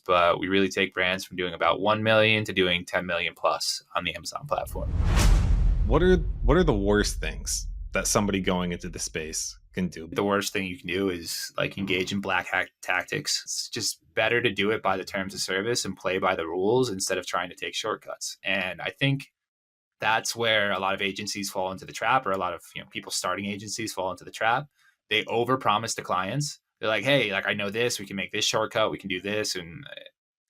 but we really take brands from doing about 1 million to doing 10 million plus on the Amazon platform. What are the worst things that somebody going into the space can do? The worst thing you can do is like engage in black hat tactics. It's just better to do it by the terms of service and play by the rules instead of trying to take shortcuts. And I think that's where a lot of agencies fall into the trap, or a lot of people starting agencies fall into the trap. They overpromise to clients. They're like, hey, like I know this, we can make this shortcut, we can do this, and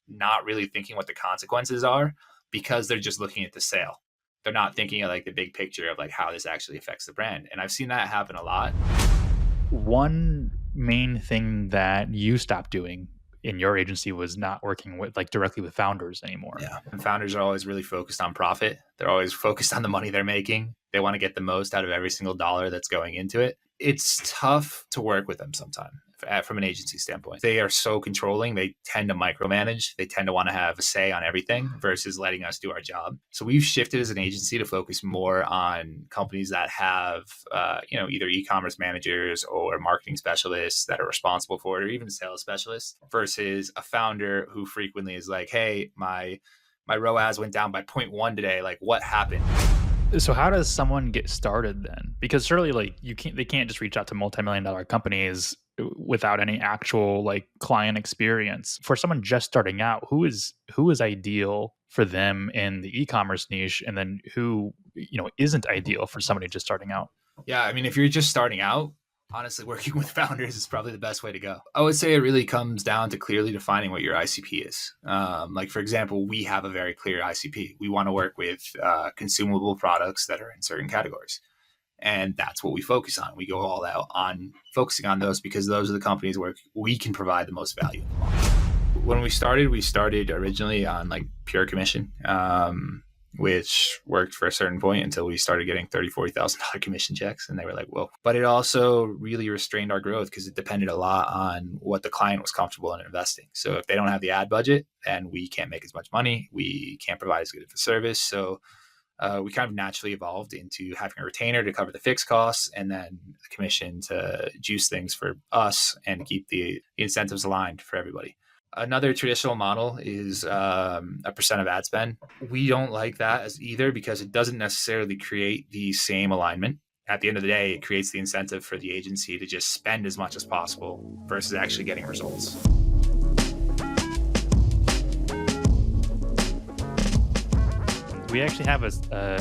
not really thinking what the consequences are because they're just looking at the sale. They're not thinking of like the big picture of like how this actually affects the brand. And I've seen that happen a lot. One main thing that you stopped doing in your agency was not working with like directly with founders anymore. Yeah. And founders are always really focused on profit. They're always focused on the money they're making. They want to get the most out of every single dollar that's going into it. It's tough to work with them sometimes from an agency standpoint. They are so controlling. They tend to micromanage. They tend to want to have a say on everything versus letting us do our job. So we've shifted as an agency to focus more on companies that have, either e-commerce managers or marketing specialists that are responsible for it, or even sales specialists, versus a founder who frequently is like, hey, my ROAS went down by 0.1 today. Like, what happened? So how does someone get started then? Because surely like they can't just reach out to multi-million-dollar companies without any actual like client experience. For someone just starting out, who is ideal for them in the e-commerce niche, and then who isn't ideal for somebody just starting out? Yeah, I mean, if you're just starting out, honestly, working with founders is probably the best way to go. I would say it really comes down to clearly defining what your ICP is. Like, for example, we have a very clear ICP. We want to work with consumable products that are in certain categories. And that's what we focus on. We go all out on focusing on those because those are the companies where we can provide the most value. When we started originally on like pure commission, which worked for a certain point until we started getting $30,000, $40,000 commission checks. And they were like, whoa. But it also really restrained our growth because it depended a lot on what the client was comfortable in investing. So if they don't have the ad budget, then we can't make as much money. We can't provide as good of a service. So we kind of naturally evolved into having a retainer to cover the fixed costs and then the commission to juice things for us and keep the incentives aligned for everybody. Another traditional model is a percent of ad spend. We don't like that as either because it doesn't necessarily create the same alignment. At the end of the day, it creates the incentive for the agency to just spend as much as possible versus actually getting results. We actually have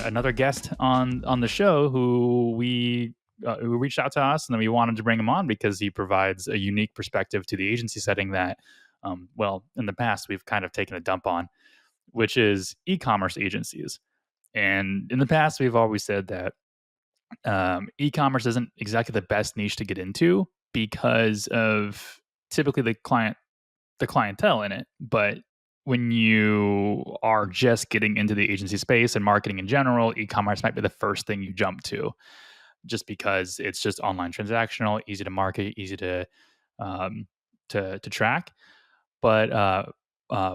another guest on the show who who reached out to us, and then we wanted to bring him on because he provides a unique perspective to the agency setting that, in the past we've kind of taken a dump on, which is e-commerce agencies. And in the past, we've always said that e-commerce isn't exactly the best niche to get into because of typically the clientele in it, but when you are just getting into the agency space and marketing in general, e-commerce might be the first thing you jump to, just because it's just online transactional, easy to market, easy to track. But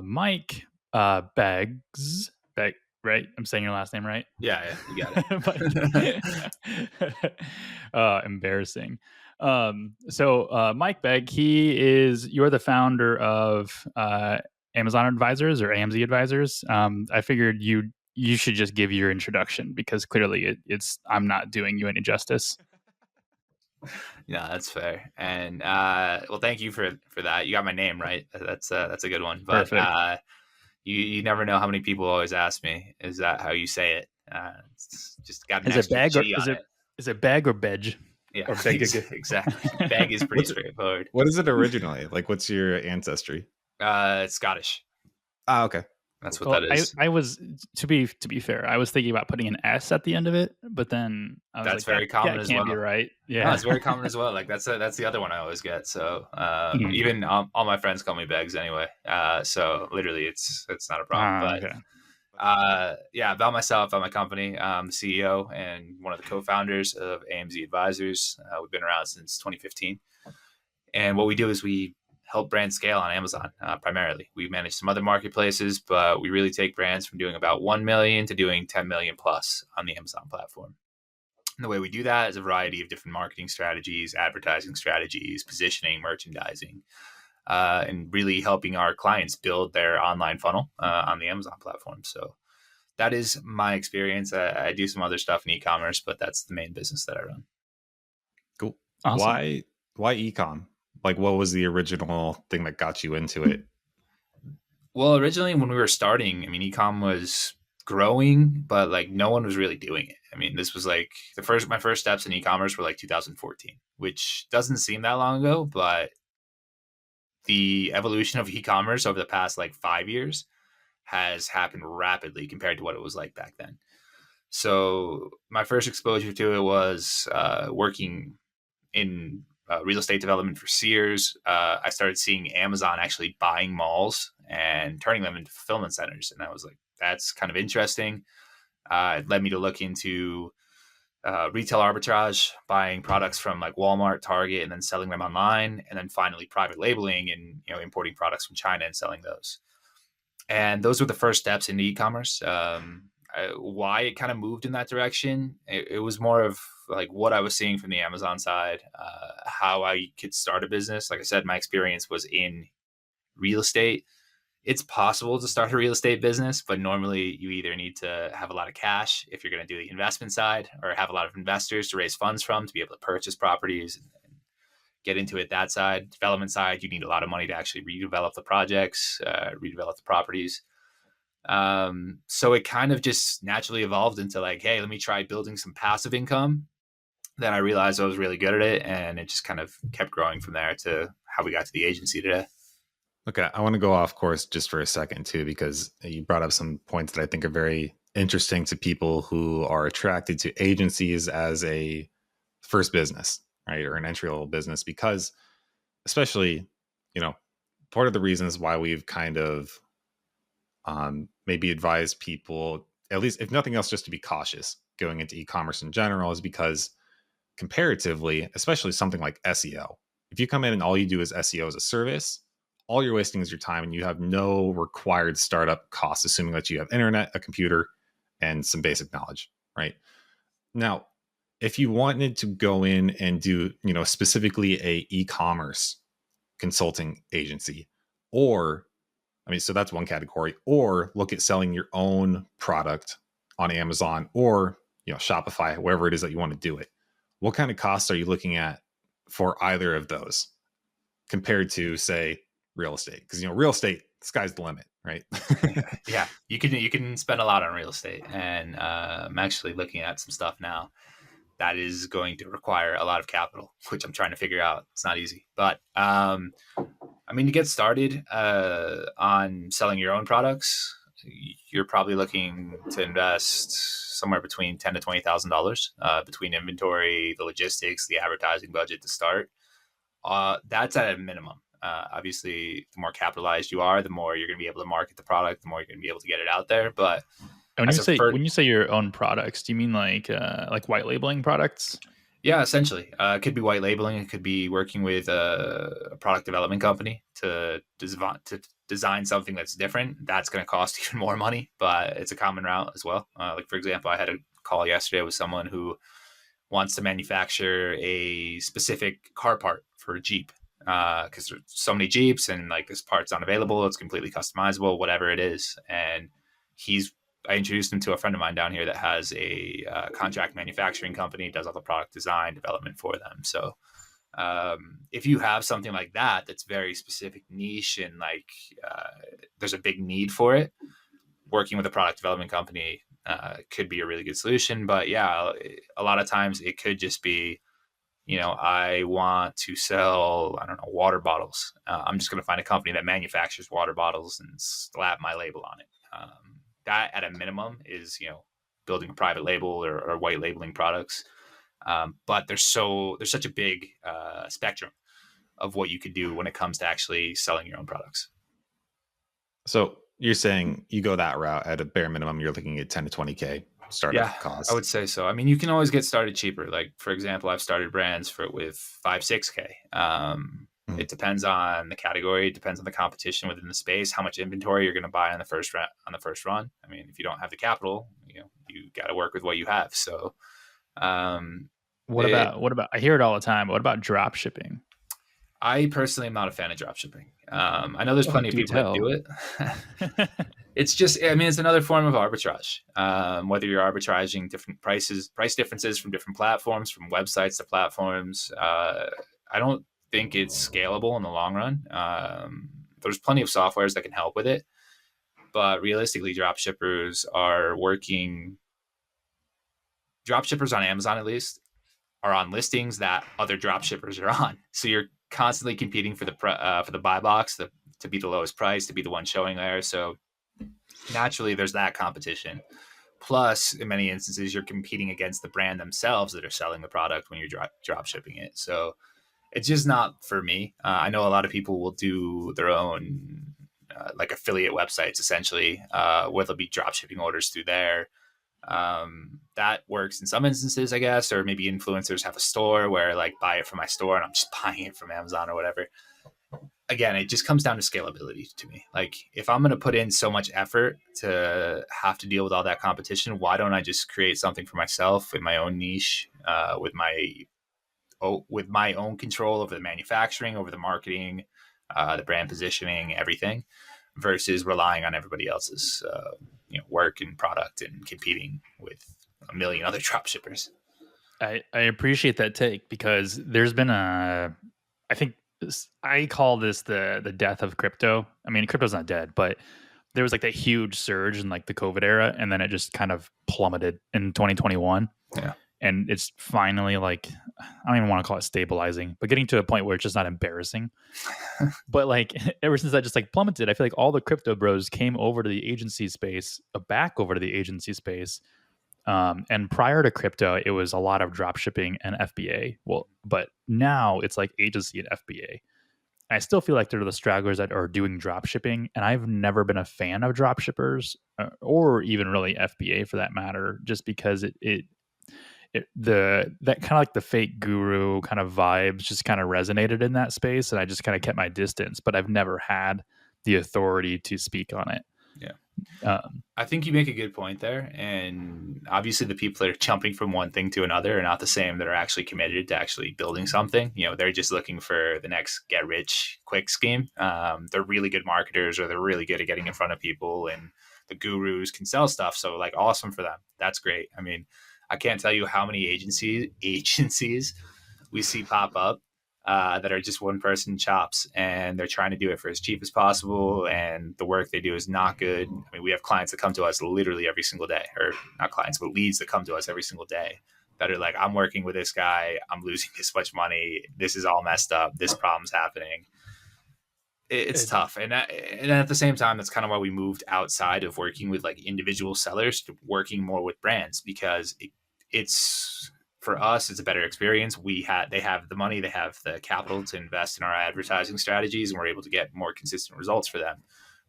Mike Begg, right? I'm saying your last name right? Yeah, you got it. Embarrassing. So Mike Begg, you're the founder of Amazon Advisors or AMZ Advisors. I figured you should just give your introduction because clearly I'm not doing you any justice. Yeah, that's fair. And well, thank you for that. You got my name right. That's a good one. But you never know how many people always ask me, "Is that how you say it?" It's just got an extra G on it. Is it Begg or Bedge? Yeah, or Begg? Exactly. Begg is pretty straightforward. What is it originally? Like, what's your ancestry? It's Scottish. Ah, okay. That's what that is. I was to be fair, I was thinking about putting an S at the end of it, but then I was very common as well. Can't be right. Yeah, no, it's very common as well. Like that's the other one I always get. So even all my friends call me Beggs anyway. So literally, it's not a problem. About myself, about my company, I'm the CEO and one of the co-founders of AMZ Advisers. We've been around since 2015, and what we do is we help brands scale on Amazon primarily. We manage some other marketplaces, but we really take brands from doing about 1 million to doing 10 million plus on the Amazon platform. And the way we do that is a variety of different marketing strategies, advertising strategies, positioning, merchandising. and really helping our clients build their online funnel on the Amazon platform. So that is my experience. I do some other stuff in e-commerce, but that's the main business that I run. Cool. Awesome. Why ecom? Like, what was the original thing that got you into it? Well, originally when we were starting, I mean, ecom was growing, but like no one was really doing it. I mean, this was like my first steps in e-commerce were like 2014, which doesn't seem that long ago, but the evolution of e-commerce over the past like 5 years has happened rapidly compared to what it was like back then. So my first exposure to it was working in real estate development for Sears. I started seeing Amazon actually buying malls and turning them into fulfillment centers. And I was like, that's kind of interesting. It led me to look into retail arbitrage, buying products from like Walmart, Target, and then selling them online. And then finally private labeling and, importing products from China and selling those. And those were the first steps into e-commerce. Why it kind of moved in that direction, it was more of like what I was seeing from the Amazon side, how I could start a business. Like I said, my experience was in real estate. It's possible to start a real estate business, but normally you either need to have a lot of cash if you're going to do the investment side, or have a lot of investors to raise funds from to be able to purchase properties and get into it. That side, development side, you need a lot of money to actually redevelop the projects, redevelop the properties. So it kind of just naturally evolved into like, hey, let me try building some passive income. Then I realized I was really good at it, and it just kind of kept growing from there to how we got to the agency today. Okay, I want to go off course just for a second too, because you brought up some points that I think are very interesting to people who are attracted to agencies as a first business, right, or an entry level business, because especially, part of the reasons why we've kind of maybe advised people, at least if nothing else, just to be cautious going into e-commerce in general, is because comparatively, especially something like SEO, if you come in and all you do is SEO as a service, all you're wasting is your time, and you have no required startup costs, assuming that you have internet, a computer, and some basic knowledge, right? Now, if you wanted to go in and do, specifically a e-commerce consulting agency, so that's one category, or look at selling your own product on Amazon or, Shopify, wherever it is that you want to do it. What kind of costs are you looking at for either of those compared to, say, real estate? Because, real estate, the sky's the limit, right? Yeah, you can spend a lot on real estate, and I'm actually looking at some stuff now that is going to require a lot of capital, which I'm trying to figure out. It's not easy, but to get started on selling your own products, you're probably looking to invest somewhere between $10,000 to $20,000 between inventory, the logistics, the advertising budget to start. That's at a minimum. Obviously, the more capitalized you are, the more you're going to be able to market the product, the more you're going to be able to get it out there. But when you say your own products, do you mean like white labeling products? Yeah, essentially. It could be white labeling. It could be working with a product development company to design something that's different. That's going to cost even more money, but it's a common route as well. Like, for example, I had a call yesterday with someone who wants to manufacture a specific car part for a Jeep, because there's so many Jeeps and like this part's unavailable. It's completely customizable, whatever it is. And I introduced him to a friend of mine down here that has a contract manufacturing company, does all the product design development for them. So if you have something like that, that's very specific niche and like there's a big need for it, working with a product development company could be a really good solution. But yeah, a lot of times it could just be, I want to sell, I don't know, water bottles. I'm just going to find a company that manufactures water bottles and slap my label on it. That at a minimum is, building a private label or white labeling products. But there's such a big spectrum of what you could do when it comes to actually selling your own products. So you're saying you go that route at a bare minimum, you're looking at 10 to 20K startup cost. I would say so. You can always get started cheaper. Like, for example, I've started brands with 5-6K. It depends on the category. It depends on the competition within the space, how much inventory you're going to buy on the first run. If you don't have the capital, you got to work with what you have. So, what about? I hear it all the time. What about drop shipping? I personally am not a fan of drop shipping. I know there's plenty of Do people that do it. It's just, I mean, it's another form of arbitrage. Whether you're arbitraging different price differences from different platforms, from websites to platforms. I don't think it's scalable in the long run. There's plenty of softwares that can help with it, but realistically, dropshippers on Amazon, at least, are on listings that other dropshippers are on. So you're constantly competing for the buy box, to be the lowest price, to be the one showing there. So naturally, there's that competition. Plus, in many instances, you're competing against the brand themselves that are selling the product when you're drop shipping it. So it's just not for me. I know a lot of people will do their own like affiliate websites, essentially, where they'll be drop shipping orders through there. That works in some instances, I guess, or maybe influencers have a store where like buy it from my store and I'm just buying it from Amazon or whatever. Again, it just comes down to scalability to me. Like, if I'm going to put in so much effort to have to deal with all that competition, why don't I just create something for myself in my own niche, with my own control over the manufacturing, over the marketing, the brand positioning, everything, versus relying on everybody else's work and product and competing with a million other drop shippers. I appreciate that take, because there's been I think I call this the death of crypto. I mean, crypto's not dead, but there was like that huge surge in like the COVID era, and then it just kind of plummeted in 2021. Yeah. And it's finally like, I don't even want to call it stabilizing, but getting to a point where it's just not embarrassing. But like ever since that just like plummeted, I feel like all the crypto bros came over to the agency space, back over to the agency space. And prior to crypto, it was a lot of drop shipping and FBA. Well, but now it's like agency and FBA. I still feel like they're the stragglers that are doing drop shipping, and I've never been a fan of drop shippers, or even really FBA for that matter, just because that kind of like the fake guru kind of vibes just kind of resonated in that space, and I just kind of kept my distance. But I've never had the authority to speak on it. Yeah. I think you make a good point there. And obviously the people that are jumping from one thing to another are not the same that are actually committed to actually building something. They're just looking for the next get rich quick scheme. They're really good marketers, or they're really good at getting in front of people, and the gurus can sell stuff. So like, awesome for them. That's great. I mean, I can't tell you how many agencies we see pop up that are just one person chops, and they're trying to do it for as cheap as possible, and the work they do is not good. I mean, we have clients that come to us literally every single day, or not clients, but leads that come to us every single day that are like, I'm working with this guy, I'm losing this much money, this is all messed up, this problem's happening. It's tough. And at the same time, that's kind of why we moved outside of working with like individual sellers to working more with brands, because it's for us, it's a better experience. They have the money, they have the capital to invest in our advertising strategies, and we're able to get more consistent results for them,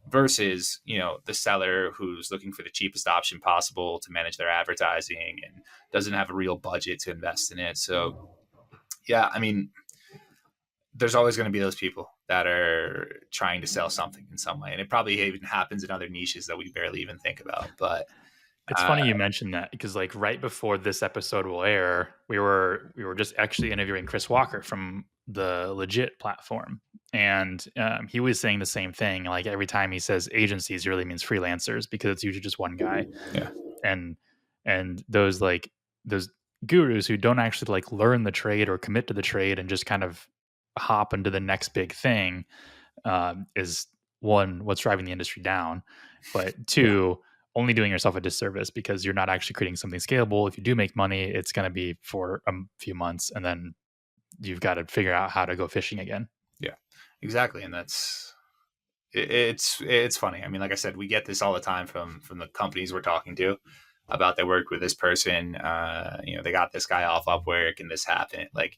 versus, the seller who's looking for the cheapest option possible to manage their advertising and doesn't have a real budget to invest in it. So yeah, I mean, there's always going to be those people that are trying to sell something in some way. And it probably even happens in other niches that we barely even think about. But it's funny you mentioned that, because like right before this episode will air, we were just actually interviewing Chris Walker from the Legit platform. And he was saying the same thing. Like, every time he says agencies, really means freelancers, because it's usually just one guy. Yeah. And those gurus who don't actually like learn the trade or commit to the trade and just kind of hop into the next big thing, is one, what's driving the industry down, but two, only doing yourself a disservice, because you're not actually creating something scalable. If you do make money, it's going to be for a few months, and then you've got to figure out how to go fishing again. Yeah, exactly. And it's funny. I mean, like I said, we get this all the time from the companies we're talking to about they worked with this person, they got this guy off Upwork and this happened. Like,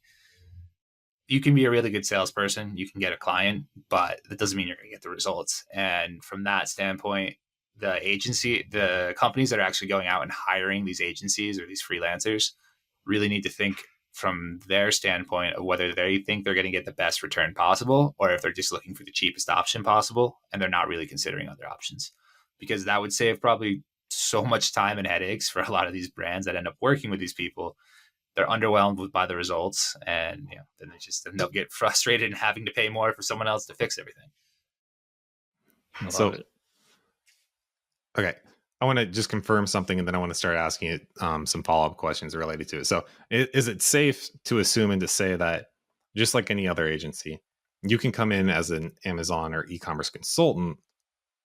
you can be a really good salesperson, you can get a client, but that doesn't mean you're going to get the results. And from that standpoint, the companies that are actually going out and hiring these agencies or these freelancers really need to think from their standpoint of whether they think they're going to get the best return possible, or if they're just looking for the cheapest option possible and they're not really considering other options, because that would save probably so much time and headaches for a lot of these brands that end up working with these people. They're underwhelmed by the results, and then they'll get frustrated and having to pay more for someone else to fix everything. I So, love it. okay, I want to just confirm something, and then I want to start asking it some follow-up questions related to it. So, is it safe to assume and to say that just like any other agency, you can come in as an Amazon or e-commerce consultant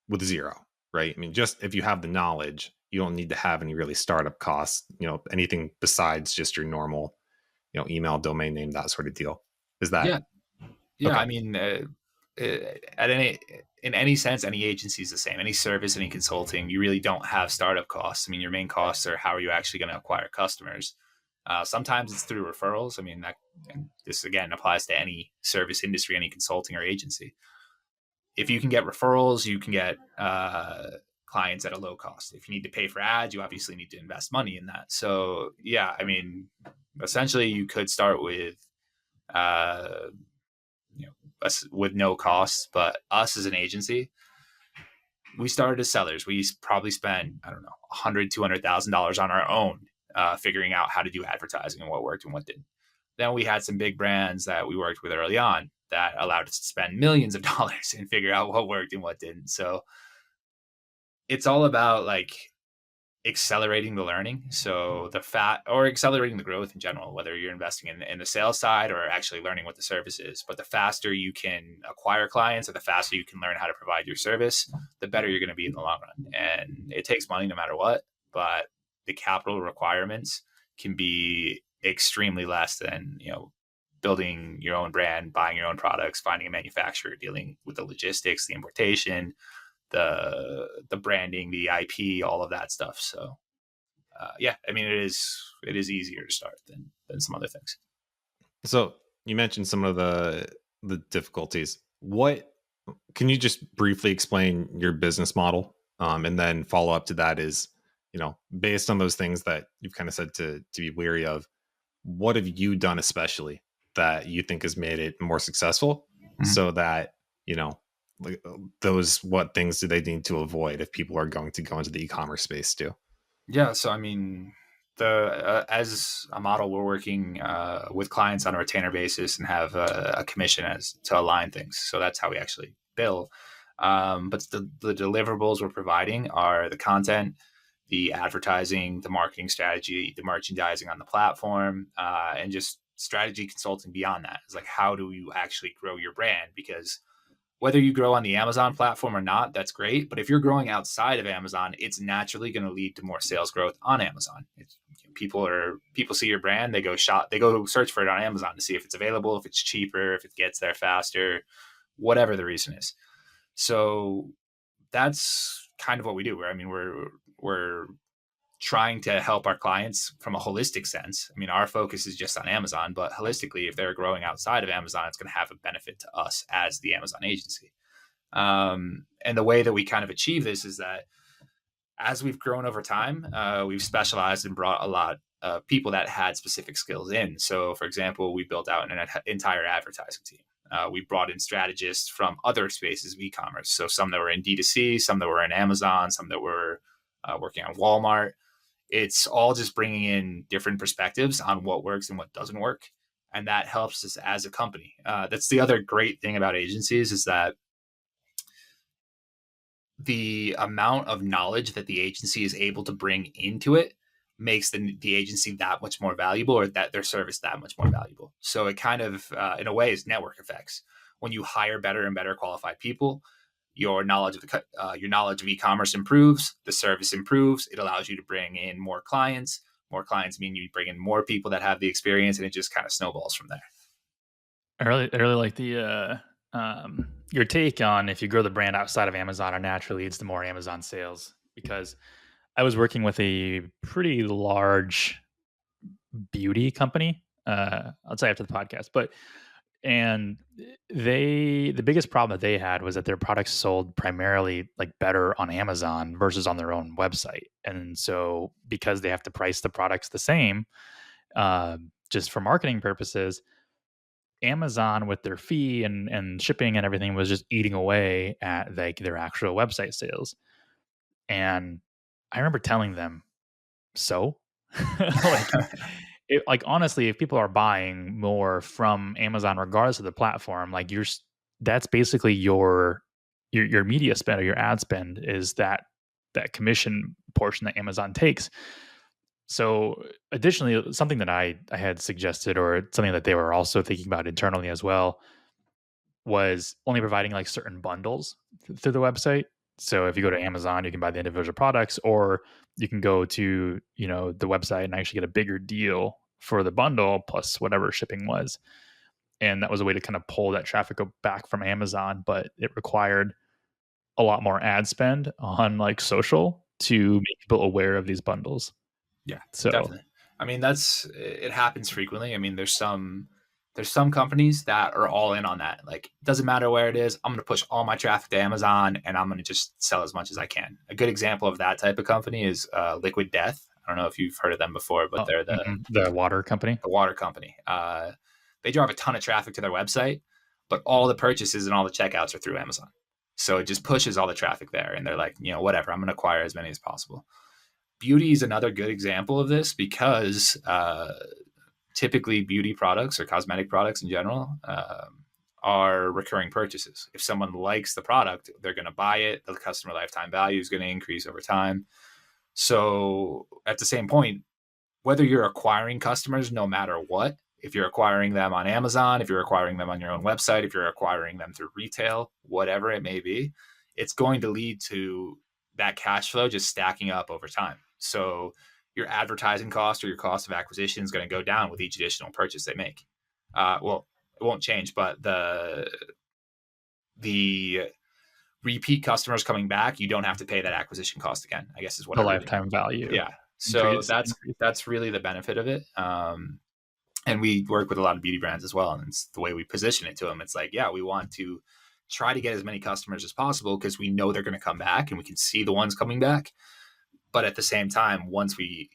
with zero, right? I mean, just if you have the knowledge, you don't need to have any really startup costs, anything besides just your normal, email, domain name, that sort of deal. Is that Yeah. Yeah. okay? I mean, at any in any sense, any agency is the same. Any service, any consulting, you really don't have startup costs. I mean, your main costs are how are you actually going to acquire customers. Sometimes it's through referrals. I mean, and this again applies to any service industry, any consulting or agency. If you can get referrals, you can get clients at a low cost. If you need to pay for ads, you obviously need to invest money in that. So yeah, I mean, essentially, you could start with uh, us with no costs, but us as an agency, we started as sellers. We probably spent, I don't know, $100,000-$200,000 on our own, figuring out how to do advertising and what worked and what didn't. Then we had some big brands that we worked with early on that allowed us to spend millions of dollars and figure out what worked and what didn't. So it's all about like accelerating the learning. So or accelerating the growth in general, whether you're investing in the sales side or actually learning what the service is. But the faster you can acquire clients or the faster you can learn how to provide your service, the better you're going to be in the long run. And it takes money no matter what, but the capital requirements can be extremely less than, building your own brand, buying your own products, finding a manufacturer, dealing with the logistics, the importation, the branding, the IP, all of that stuff. So yeah, I mean, it is easier to start than some other things. So you mentioned some of the difficulties. What can you just briefly explain your business model, and then follow up to that is, based on those things that you've kind of said to be wary of, what have you done especially that you think has made it more successful, so that like what things do they need to avoid if people are going to go into the e-commerce space too? Yeah, so I mean, as a model, we're working with clients on a retainer basis and have a commission as to align things. So that's how we actually bill. But the deliverables we're providing are the content, the advertising, the marketing strategy, the merchandising on the platform, and just strategy consulting beyond that. It's like, how do you actually grow your brand? Because whether you grow on the Amazon platform or not, that's great. But if you're growing outside of Amazon, it's naturally going to lead to more sales growth on Amazon. People see your brand, they go search for it on Amazon to see if it's available, if it's cheaper, if it gets there faster, whatever the reason is. So that's kind of what we do. We're trying to help our clients from a holistic sense. I mean, our focus is just on Amazon, but holistically, if they're growing outside of Amazon, it's going to have a benefit to us as the Amazon agency. And the way that we kind of achieve this is that as we've grown over time, we've specialized and brought a lot of people that had specific skills in. So, for example, we built out an entire advertising team. We brought in strategists from other spaces of e-commerce. So some that were in D2C, some that were in Amazon, some that were working on Walmart. It's all just bringing in different perspectives on what works and what doesn't work. And that helps us as a company. That's the other great thing about agencies is that the amount of knowledge that the agency is able to bring into it makes the agency that much more valuable, or that their service that much more valuable. So it kind of, in a way, is network effects. When you hire better and better qualified people, your knowledge of e-commerce improves, the service improves. It allows you to bring in more clients. More clients mean you bring in more people that have the experience, and it just kind of snowballs from there. I really like the your take on if you grow the brand outside of Amazon, it naturally leads to more Amazon sales. Because I was working with a pretty large beauty company. I'll say after the podcast, and the biggest problem that they had was that their products sold primarily like better on Amazon versus on their own website. And so because they have to price the products the same, just for marketing purposes, Amazon with their fee and shipping and everything was just eating away at like their actual website sales. And I remember telling them, so like honestly, if people are buying more from Amazon, regardless of the platform, like that's basically your your media spend or your ad spend is that commission portion that Amazon takes. So additionally, something that I had suggested, or something that they were also thinking about internally as well, was only providing like certain bundles through the website. So if you go to Amazon, you can buy the individual products, or you can go to, the website and actually get a bigger deal for the bundle plus whatever shipping was. And that was a way to kind of pull that traffic back from Amazon, but it required a lot more ad spend on like social to make people aware of these bundles. Yeah, So definitely. I mean, it happens frequently. I mean, there's some companies that are all in on that. Like, it doesn't matter where it is. I'm going to push all my traffic to Amazon, and I'm going to just sell as much as I can. A good example of that type of company is Liquid Death. I don't know if you've heard of them before, but they're the water company. The water company. They drive a ton of traffic to their website, but all the purchases and all the checkouts are through Amazon. So it just pushes all the traffic there, and they're like, whatever, I'm going to acquire as many as possible. Beauty is another good example of this because typically beauty products or cosmetic products in general are recurring purchases. If someone likes the product, they're going to buy it. The customer lifetime value is going to increase over time. So at the same point, whether you're acquiring customers, no matter what, if you're acquiring them on Amazon, if you're acquiring them on your own website, if you're acquiring them through retail, whatever it may be, it's going to lead to that cash flow just stacking up over time. So your advertising cost or your cost of acquisition is going to go down with each additional purchase they make. Well, it won't change, but the repeat customers coming back, you don't have to pay that acquisition cost again, I guess is what the lifetime value. Yeah. So that's really the benefit of it. And we work with a lot of beauty brands as well. And it's the way we position it to them. It's like, yeah, we want to try to get as many customers as possible because we know they're going to come back and we can see the ones coming back. But at the same time, once we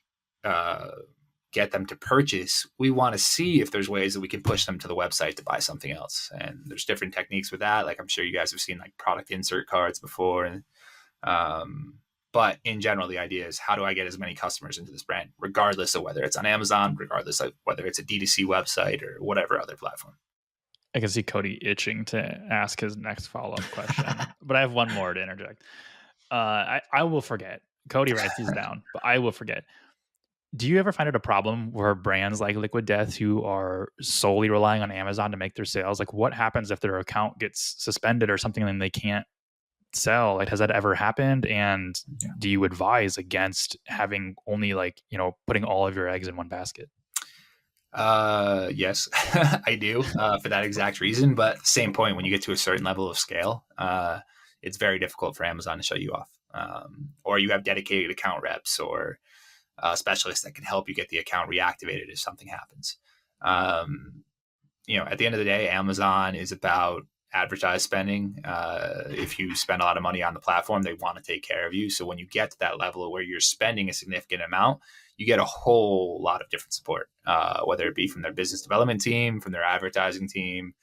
get them to purchase, we want to see if there's ways that we can push them to the website to buy something else. And there's different techniques with that. Like, I'm sure you guys have seen like product insert cards before. And but in general, the idea is, how do I get as many customers into this brand, regardless of whether it's on Amazon, regardless of whether it's a D2C website or whatever other platform. I can see Cody itching to ask his next follow-up question, but I have one more to interject. I will forget. Cody writes these down, but I will forget. Do you ever find it a problem where brands like Liquid Death, who are solely relying on Amazon to make their sales, like what happens if their account gets suspended or something and they can't sell? Like, has that ever happened? And do you advise against having only putting all of your eggs in one basket? Yes, I do, for that exact reason. But at the same point, when you get to a certain level of scale, it's very difficult for Amazon to shut you off. Or you have dedicated account reps or specialists that can help you get the account reactivated if something happens. At the end of the day, Amazon is about advertised spending. If you spend a lot of money on the platform, they want to take care of you. So when you get to that level where you're spending a significant amount, you get a whole lot of different support, whether it be from their business development team, from their advertising team.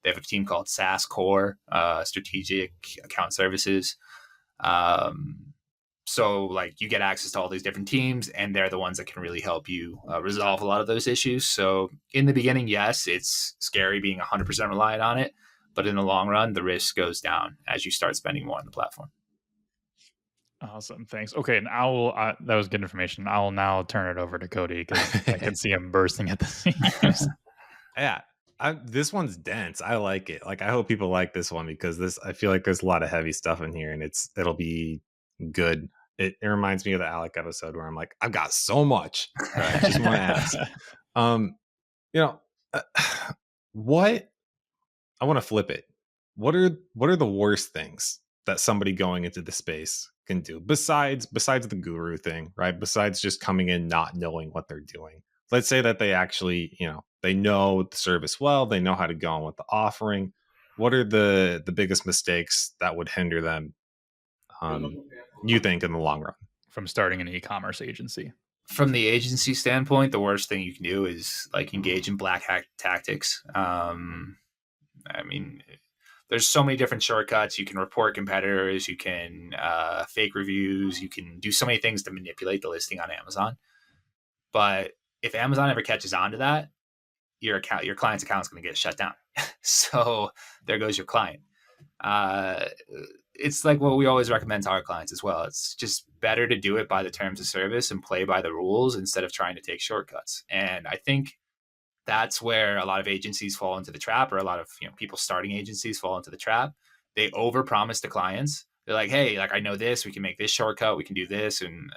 They have a team called SaaS Core, Strategic Account Services. So like, you get access to all these different teams, and they're the ones that can really help you resolve a lot of those issues. So in the beginning, yes, it's scary being 100% reliant on it. But in the long run, the risk goes down as you start spending more on the platform. Awesome. Thanks. Okay. And that was good information. I will now turn it over to Cody because I can see him bursting at the seams. Yeah. This one's dense. I like it. Like, I hope people like this one because I feel like there's a lot of heavy stuff in here, and it'll be good. It reminds me of the Alec episode where I'm like, I've got so much. I just want to ask. What I want to flip it. What are the worst things that somebody going into the space can do besides the guru thing, right? Besides just coming in not knowing what they're doing. Let's say that they actually, they know the service well, they know how to go on with the offering. What are the biggest mistakes that would hinder them, you think, in the long run? From starting an e-commerce agency. From the agency standpoint, the worst thing you can do is like engage in black hat tactics. I mean, there's so many different shortcuts. You can report competitors, you can fake reviews, you can do so many things to manipulate the listing on Amazon. But if Amazon ever catches on to that, your client's account is going to get shut down. So there goes your client. it's like what we always recommend to our clients as well. It's just better to do it by the terms of service and play by the rules instead of trying to take shortcuts. And I think that's where a lot of agencies fall into the trap, or a lot of people starting agencies fall into the trap. They overpromise to clients. They're like, hey, like I know this, we can make this shortcut, we can do this, and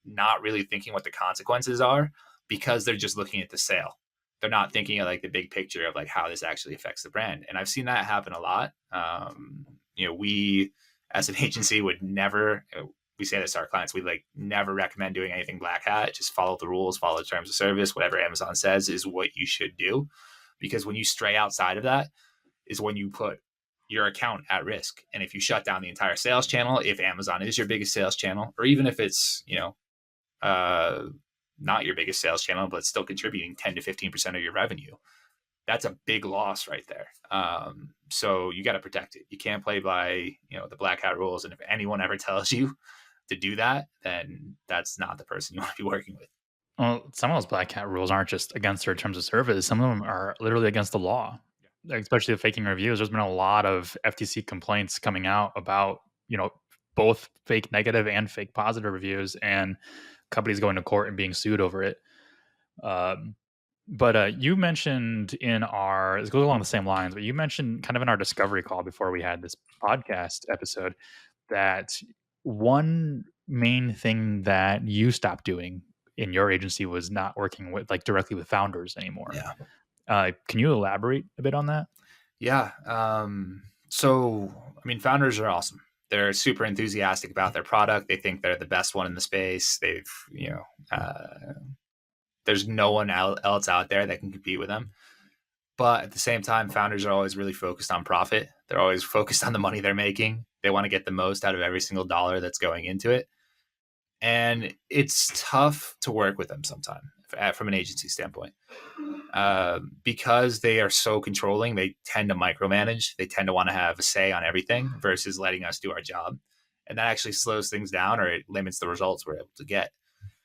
not really thinking what the consequences are because they're just looking at the sale. They're not thinking of like the big picture of like how this actually affects the brand. And I've seen that happen a lot. We as an agency would never, we say this to our clients, we like never recommend doing anything black hat. Just follow the rules, follow the terms of service. Whatever Amazon says is what you should do. Because when you stray outside of that is when you put your account at risk. And if you shut down the entire sales channel, if Amazon is your biggest sales channel, or even if it's, not your biggest sales channel, but still contributing 10 to 15% of your revenue, that's a big loss right there. So you got to protect it. You can't play by, the black hat rules. And if anyone ever tells you to do that, then that's not the person you want to be working with. Well, some of those black hat rules aren't just against their terms of service. Some of them are literally against the law, especially the faking reviews. There's been a lot of FTC complaints coming out about, both fake negative and fake positive reviews, and companies going to court and being sued over it. But you mentioned this goes along the same lines, but you mentioned kind of in our discovery call before we had this podcast episode that one main thing that you stopped doing in your agency was not working with directly with founders anymore. Yeah. Can you elaborate a bit on that? Yeah. So, founders are awesome. They're super enthusiastic about their product. They think they're the best one in the space. There's no one else out there that can compete with them. But at the same time, founders are always really focused on profit. They're always focused on the money they're making. They want to get the most out of every single dollar that's going into it. And it's tough to work with them sometimes from an agency standpoint. Because they are so controlling, they tend to micromanage. They tend to want to have a say on everything versus letting us do our job. And that actually slows things down, or it limits the results we're able to get.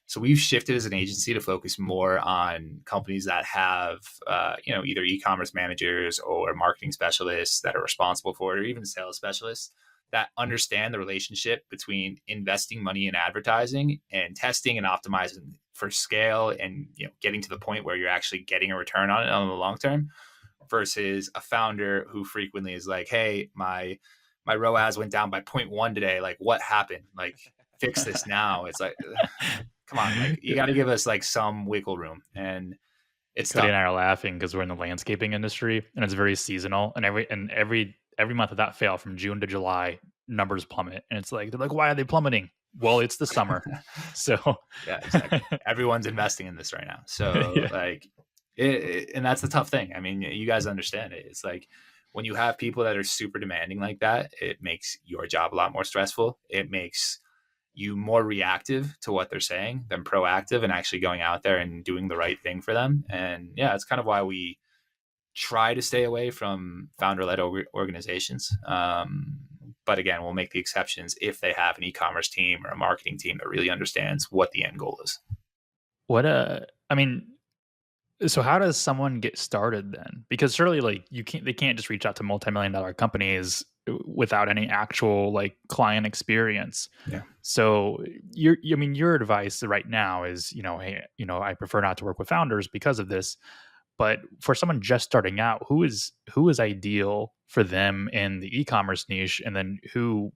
So we've shifted as an agency to focus more on companies that have, either e-commerce managers or marketing specialists that are responsible for it, or even sales specialists that understand the relationship between investing money in advertising and testing and optimizing for scale and getting to the point where you're actually getting a return on it on the long term, versus a founder who frequently is like, hey, my ROAS went down by 0.1 today. Like, what happened? Like, fix this now. It's like, come on, like you got to give us like some wiggle room. And it's Cody tough. and I are laughing because we're in the landscaping industry and it's very seasonal, and every month of that fail from June to July, numbers plummet, and it's like they're like, why are they plummeting? Well, it's the summer. So yeah, exactly. Everyone's investing in this right now. So and that's the tough thing. You guys understand it. It's like when you have people that are super demanding like that, it makes your job a lot more stressful. It makes you more reactive to what they're saying than proactive and actually going out there and doing the right thing for them. And yeah, it's kind of why we try to stay away from founder-led organizations. But again, we'll make the exceptions if they have an e-commerce team or a marketing team that really understands what the end goal is. So how does someone get started then? Because surely they can't just reach out to multi-million-dollar companies without any actual client experience. Yeah. So your advice right now is, hey, I prefer not to work with founders because of this. But for someone just starting out, who is ideal for them in the e-commerce niche, and then who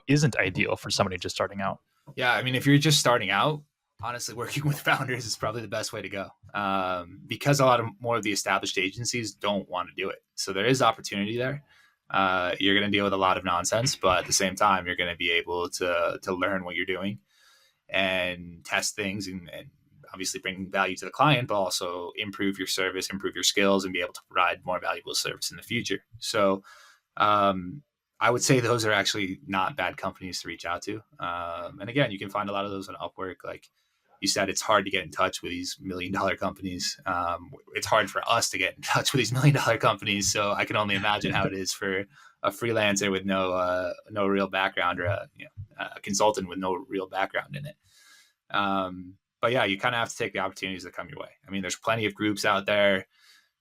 isn't ideal for somebody just starting out? Yeah, if you're just starting out, honestly, working with founders is probably the best way to go, because a lot of more of the established agencies don't want to do it. So there is opportunity there. You're going to deal with a lot of nonsense, but at the same time, you're going to be able to learn what you're doing and test things and obviously bring value to the client, but also improve your service, improve your skills, and be able to provide more valuable service in the future. So I would say those are actually not bad companies to reach out to. And again, you can find a lot of those on Upwork. Like you said, it's hard to get in touch with these $1 million companies. It's hard for us to get in touch with these $1 million companies. So I can only imagine how it is for a freelancer with no real background, or a consultant with no real background in it. But yeah, you kind of have to take the opportunities that come your way. There's plenty of groups out there.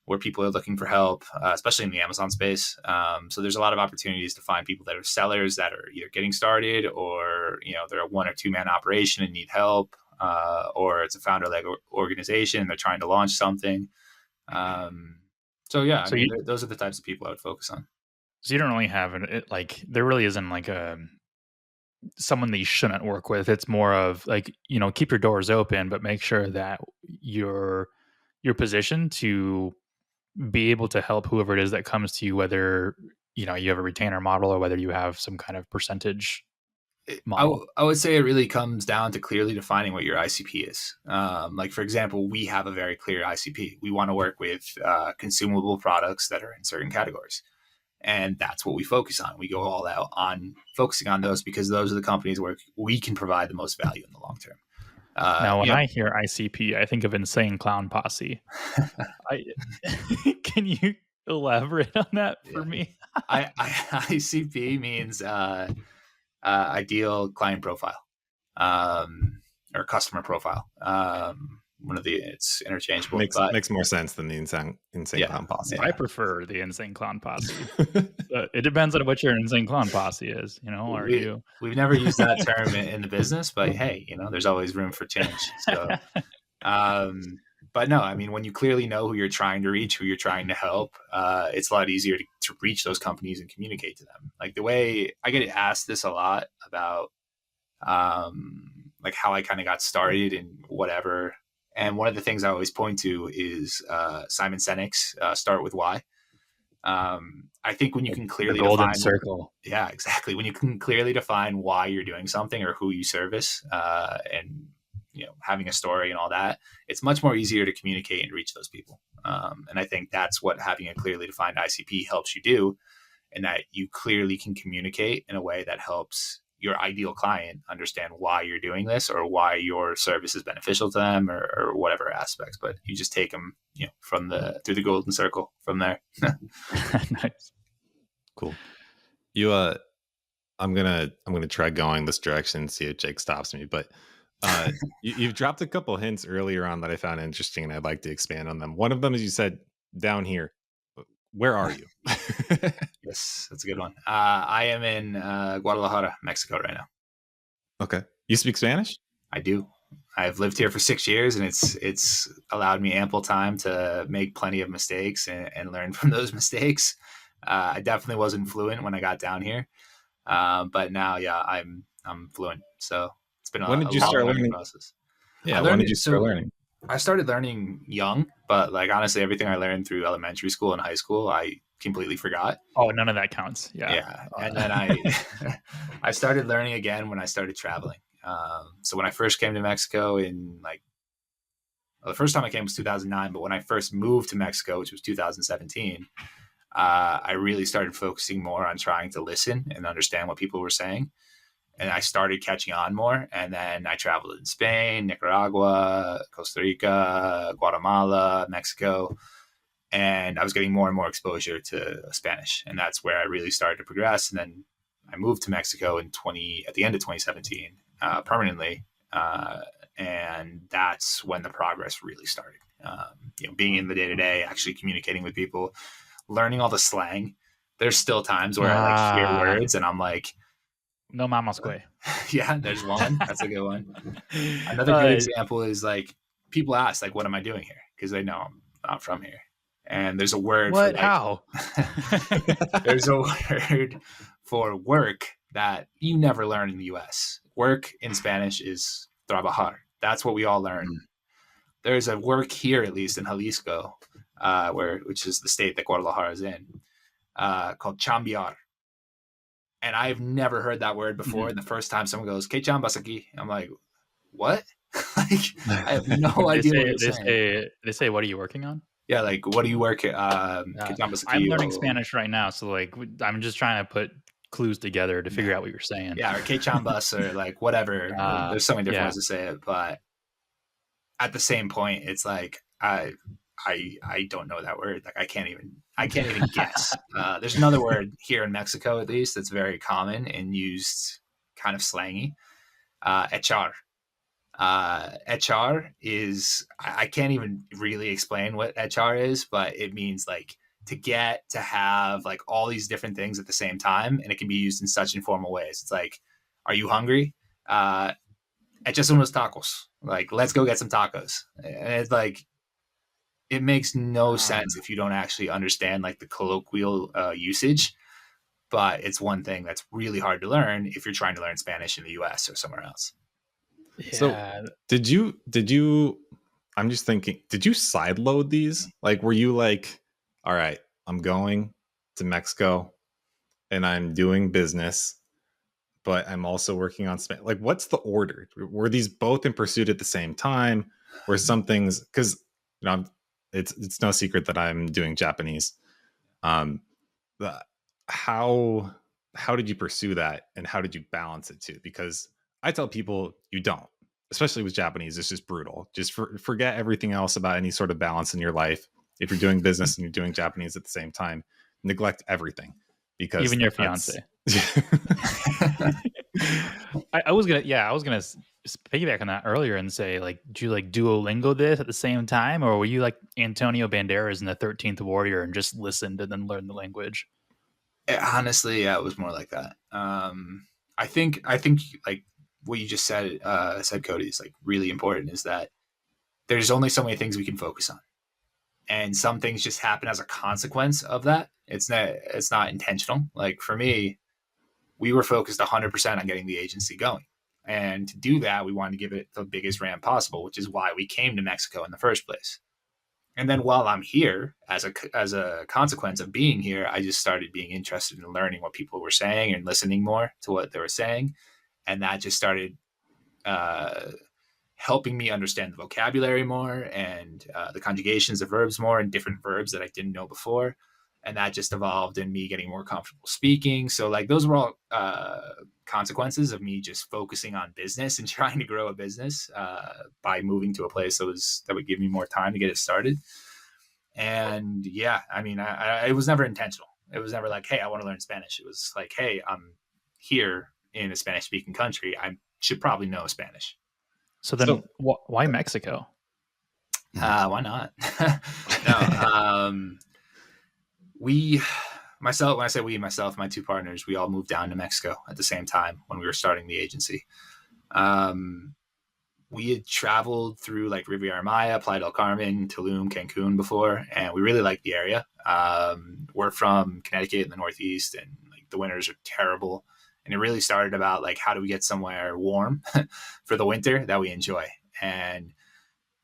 where people are looking for help, especially in the Amazon space. So there's a lot of opportunities to find people that are sellers that are either getting started, or they're a 1 or 2 man operation and need help, or it's a founder-led organization, they're trying to launch something. So yeah, So those are the types of people I would focus on. So you don't really have there really isn't like someone that you shouldn't work with. It's more of like, keep your doors open, but make sure that you're positioned to be able to help whoever it is that comes to you, whether you have a retainer model or whether you have some kind of percentage model. I would say it really comes down to clearly defining what your ICP is. Like, for example, we have a very clear ICP. We want to work with consumable products that are in certain categories. And that's what we focus on. We go all out on focusing on those because those are the companies where we can provide the most value in the long term. Now, when I hear ICP, I think of Insane Clown Posse. Can you elaborate on that for me? ICP means ideal client profile, or customer profile. It's interchangeable. Makes more sense than the insane clown posse. I prefer the Insane Clown Posse. It depends on what your Insane Clown Posse is. We've never used that term in the business, but hey, there's always room for change. So, but no, I mean, when you clearly know who you're trying to reach, who you're trying to help, it's a lot easier to reach those companies and communicate to them. Like, the way I get asked this a lot about, like, how I kind of got started and whatever. And one of the things I always point to is Simon Sinek's Start With Why. I think when you can clearly define circle. Yeah, exactly. When you can clearly define why you're doing something or who you service, and having a story and all that, it's much more easier to communicate and reach those people. And I think that's what having a clearly defined ICP helps you do, and that you clearly can communicate in a way that helps your ideal client understand why you're doing this or why your service is beneficial to them, or whatever aspects. But you just take them, through the golden circle from there. Nice. Cool. I'm gonna try going this direction and see if Jake stops me. But you've dropped a couple hints earlier on that I found interesting, and I'd like to expand on them. One of them is you said down here. Where are you? Yes, that's a good one. I am in Guadalajara, Mexico right now. Okay. You speak Spanish? I do. I've lived here for 6 years, and it's allowed me ample time to make plenty of mistakes and learn from those mistakes. I definitely wasn't fluent when I got down here, but now, yeah, I'm fluent. So it's been when did you start learning process. Yeah, when did you start learning? I started learning young, but like, honestly, everything I learned through elementary school and high school, I completely forgot. Oh, none of that counts. Yeah. And then I started learning again when I started traveling. So when I first came to Mexico the first time I came was 2009, but when I first moved to Mexico, which was 2017, I really started focusing more on trying to listen and understand what people were saying. And I started catching on more. And then I traveled in Spain, Nicaragua, Costa Rica, Guatemala, Mexico. And I was getting more and more exposure to Spanish. And that's where I really started to progress. And then I moved to Mexico at the end of 2017, permanently. And that's when the progress really started. Being in the day-to-day, actually communicating with people, learning all the slang. There's still times where I hear words and I'm like, no mamas güey. Yeah, there's one. That's a good one. Another good example is like, people ask, like, what am I doing here? Because they know I'm not from here. And there's a word for how? There's a word for work that you never learn in the US. Work in Spanish is trabajar. That's what we all learn. There's a work here, at least in Jalisco, which is the state that Guadalajara is in, called chambear. And I've never heard that word before. And the first time someone goes, "Que chambas aquí?" I'm like, what? Like, I have no idea what you're saying. They say, what are you working on? Yeah, like, what do you work at? I'm learning Spanish right now, so like, I'm just trying to put clues together to figure out what you're saying. Yeah, or que chambas, or like whatever. There's so many different ways to say it, but at the same point, it's like, I don't know that word. Like, I can't even guess. There's another word here in Mexico, at least, that's very common and used kind of slangy. Echar. HR is, I can't even really explain what HR is, but it means like to get to have like all these different things at the same time, and it can be used in such informal ways. It's like, are you hungry? Echas unos tacos. Like, let's go get some tacos. And it's like, it makes no sense if you don't actually understand like the colloquial usage. But it's one thing that's really hard to learn if you're trying to learn Spanish in the US or somewhere else. Yeah. So did you, I'm just thinking, did you side load these? Like, were you like, all right, I'm going to Mexico and I'm doing business, but I'm also working on Spanish? Like, what's the order? Were these both in pursuit at the same time? Were some things, because, you know, it's no secret that I'm doing Japanese. The, how did you pursue that, and how did you balance it too? Because I tell people you don't, especially with Japanese. It's just brutal. Just forget everything else about any sort of balance in your life. If you're doing business and you're doing Japanese at the same time, neglect everything, because even your fiance. I was gonna piggyback on that earlier and say, like, did you like Duolingo this at the same time, or were you like Antonio Banderas in the 13th Warrior and just listened and then learned the language? Honestly, yeah, it was more like that. I think like what you just said, Cody, is like really important. Is that there's only so many things we can focus on, and some things just happen as a consequence of that. It's not intentional. Like for me, we were focused 100% on getting the agency going, and to do that, we wanted to give it the biggest ramp possible, which is why we came to Mexico in the first place. And then while I'm here, as a consequence of being here, I just started being interested in learning what people were saying and listening more to what they were saying, and that just started uh, helping me understand the vocabulary more and the conjugations of verbs more, and different verbs that I didn't know before. And that just evolved in me getting more comfortable speaking. So like those were all consequences of me just focusing on business and trying to grow a business by moving to a place that would give me more time to get it started. And yeah, I mean, it was never intentional. It was never like, hey, I want to learn Spanish. It was like, hey, I'm here in a Spanish speaking country. I should probably know Spanish. So then why Mexico? Why not? No, when I say we, myself, my two partners, we all moved down to Mexico at the same time when we were starting the agency. We had traveled through like Riviera Maya, Playa del Carmen, Tulum, Cancun before, and we really liked the area. We're from Connecticut in the Northeast, and like the winters are terrible. And it really started about like, how do we get somewhere warm for the winter that we enjoy? And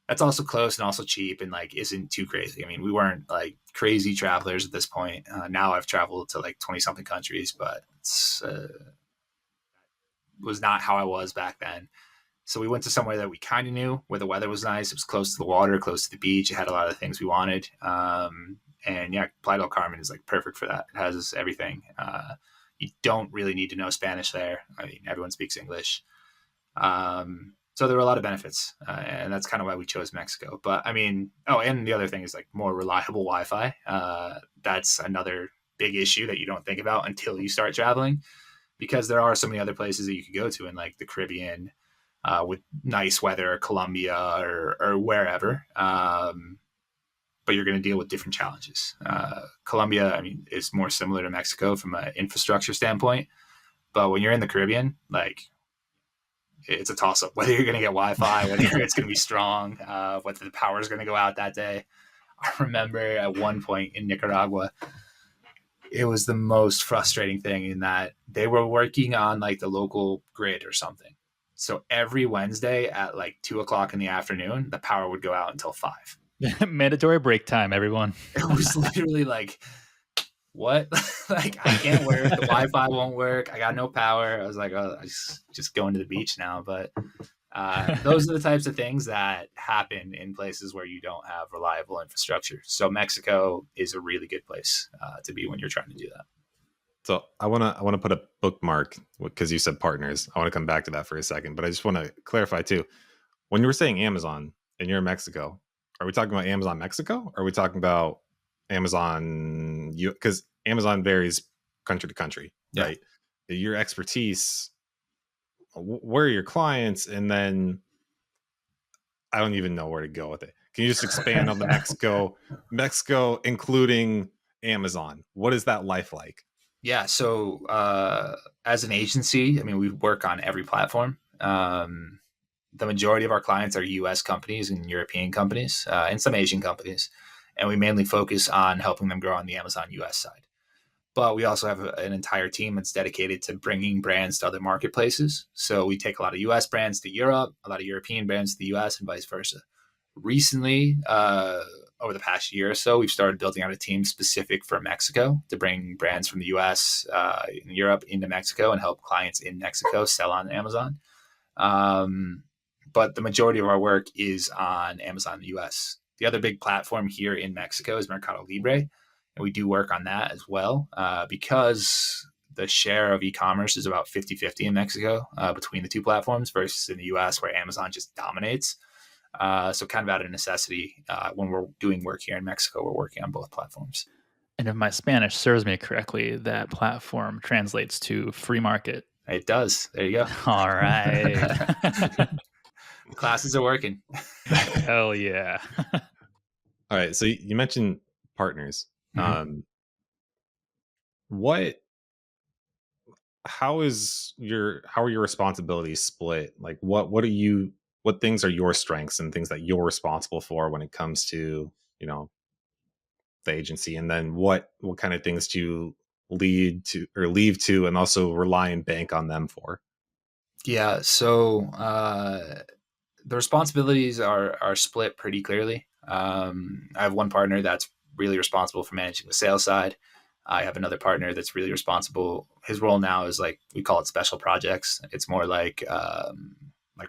that's also close and also cheap and like isn't too crazy. I mean, we weren't like crazy travelers at this point. Now I've traveled to like 20 something countries, but it's was not how I was back then. So we went to somewhere that we kind of knew, where the weather was nice. It was close to the water, close to the beach. It had a lot of things we wanted. And yeah, Playa del Carmen is like perfect for that. It has everything. You don't really need to know Spanish there. I mean, everyone speaks English. So there were a lot of benefits, and that's kind of why we chose Mexico. But I mean, and the other thing is like more reliable Wi-Fi. That's another big issue that you don't think about until you start traveling, because there are so many other places that you could go to in like the Caribbean with nice weather, Colombia or wherever. But you're going to deal with different challenges. Colombia, I mean, is more similar to Mexico from an infrastructure standpoint. But when you're in the Caribbean, like, it's a toss-up whether you're going to get Wi-Fi, whether it's going to be strong, whether the power is going to go out that day. I remember at one point in Nicaragua, it was the most frustrating thing in that they were working on like the local grid or something. So every Wednesday at like 2:00 in the afternoon, the power would go out until 5. Mandatory break time, everyone. It was literally like, what? Like, I can't work. The Wi-Fi won't work. I got no power. I was like, oh, I just going to the beach now. But those are the types of things that happen in places where you don't have reliable infrastructure. So Mexico is a really good place to be when you're trying to do that. So I want to put a bookmark, because you said partners. I want to come back to that for a second, but I just want to clarify too. When you were saying Amazon and you're in Mexico, are we talking about Amazon Mexico? Or are we talking about Amazon? Because Amazon varies country to country, right? Your expertise, where are your clients, and then I don't even know where to go with it. Can you just expand on the Mexico, including Amazon? What is that life like? Yeah. So as an agency, I mean, we work on every platform. The majority of our clients are US companies and European companies and some Asian companies. And we mainly focus on helping them grow on the Amazon US side. But we also have an entire team that's dedicated to bringing brands to other marketplaces. So we take a lot of US brands to Europe, a lot of European brands to the US, and vice versa. Recently, over the past year or so, we've started building out a team specific for Mexico to bring brands from the US and Europe into Mexico and help clients in Mexico sell on Amazon. But the majority of our work is on Amazon in the US. The other big platform here in Mexico is Mercado Libre, and we do work on that as well because the share of e-commerce is about 50-50 in Mexico between the two platforms versus in the US where Amazon just dominates. So kind of out of necessity, when we're doing work here in Mexico, we're working on both platforms. And if my Spanish serves me correctly, that platform translates to free market. It does. There you go. All right. Classes are working. Hell yeah. All right. So you mentioned partners. Mm-hmm. How are your responsibilities split? Like what things are your strengths and things that you're responsible for when it comes to, the agency? And then what kind of things do you lead to or leave to and also rely and bank on them for? Yeah. So the responsibilities are split pretty clearly. I have one partner that's really responsible for managing the sales side. I have another partner that's really responsible. His role now is like, we call it special projects. It's more like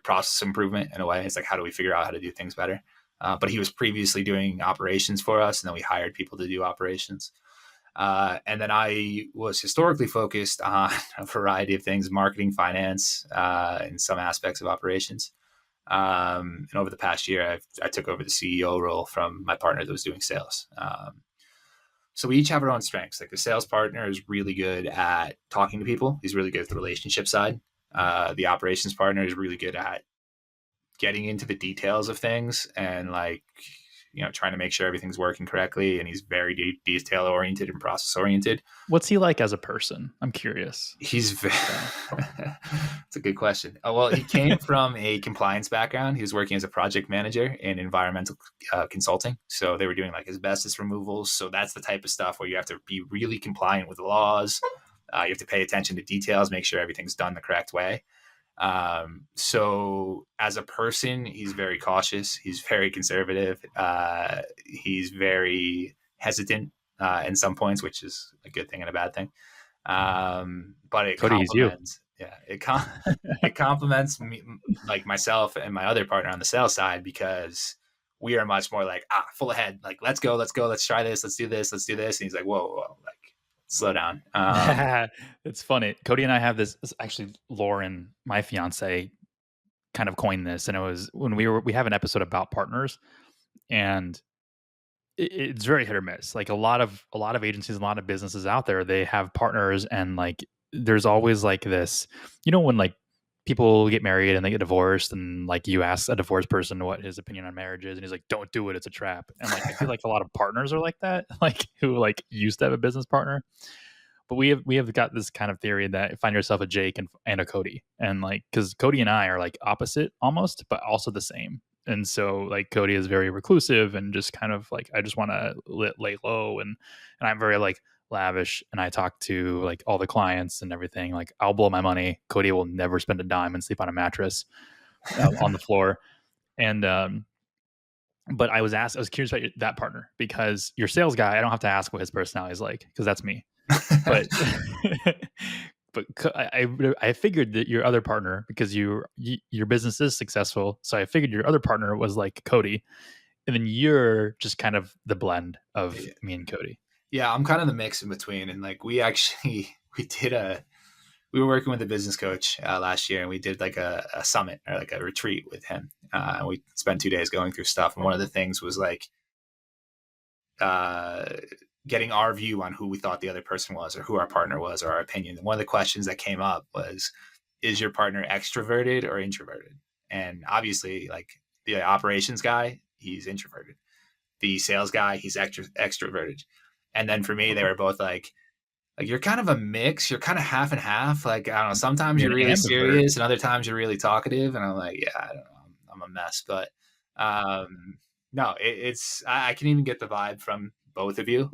process improvement in a way. It's like, how do we figure out how to do things better? But he was previously doing operations for us, and then we hired people to do operations. And then I was historically focused on a variety of things, marketing, finance, and some aspects of operations. And over the past year, I took over the CEO role from my partner that was doing sales. So we each have our own strengths. Like the sales partner is really good at talking to people. He's really good at the relationship side. The operations partner is really good at getting into the details of things and trying to make sure everything's working correctly. And he's very detail oriented and process oriented. What's he like as a person? I'm curious. It's a good question. Well, he came from a compliance background. He was working as a project manager in environmental consulting. So they were doing like asbestos removals. So that's the type of stuff where you have to be really compliant with the laws. You have to pay attention to details, make sure everything's done the correct way. So as a person, he's very cautious. He's very conservative. He's very hesitant in some points, which is a good thing and a bad thing. But it Cody, complements. Yeah, it complements me, like myself and my other partner on the sales side, because we are much more like full ahead. Like let's go, let's try this, let's do this. And he's like, whoa, like slow down. It's funny. Cody and I have this actually, Lauren, my fiance, kind of coined this, and it was when we have an episode about partners, and it's very hit or miss. Like a lot of agencies, a lot of businesses out there, they have partners, and like there's always like this, when like people get married and they get divorced, and like you ask a divorced person what his opinion on marriage is, and he's like, don't do it, it's a trap. And like I feel like a lot of partners are like that, like who like used to have a business partner. But we have got this kind of theory that find yourself a Jake and a Cody, and like because Cody and I are like opposite almost, but also the same. And so like Cody is very reclusive and just kind of like, I just want to lay low, and I'm very like lavish, and I talk to like all the clients and everything. Like I'll blow my money. Cody will never spend a dime and sleep on a mattress on the floor. And but I was curious about that partner, because your sales guy, I don't have to ask what his personality is like, because that's me. But but I figured that your other partner, because your business is successful, so I figured your other partner was like Cody, and then you're just kind of the blend of me and Cody. Yeah, I'm kind of the mix in between. And like we were working with a business coach last year, and we did like a summit or like a retreat with him. And we spent 2 days going through stuff. And one of the things was like getting our view on who we thought the other person was, or who our partner was, or our opinion. And one of the questions that came up was, is your partner extroverted or introverted? And obviously, like the operations guy, he's introverted. The sales guy, he's extroverted. And then for me, they were both like you're kind of a mix. You're kind of half and half. Like, I don't know. Sometimes You're you're an really ambivert. serious, and other times you're really talkative. And I'm like, yeah, I don't know. I'm a mess. But no, it's I can even get the vibe from both of you.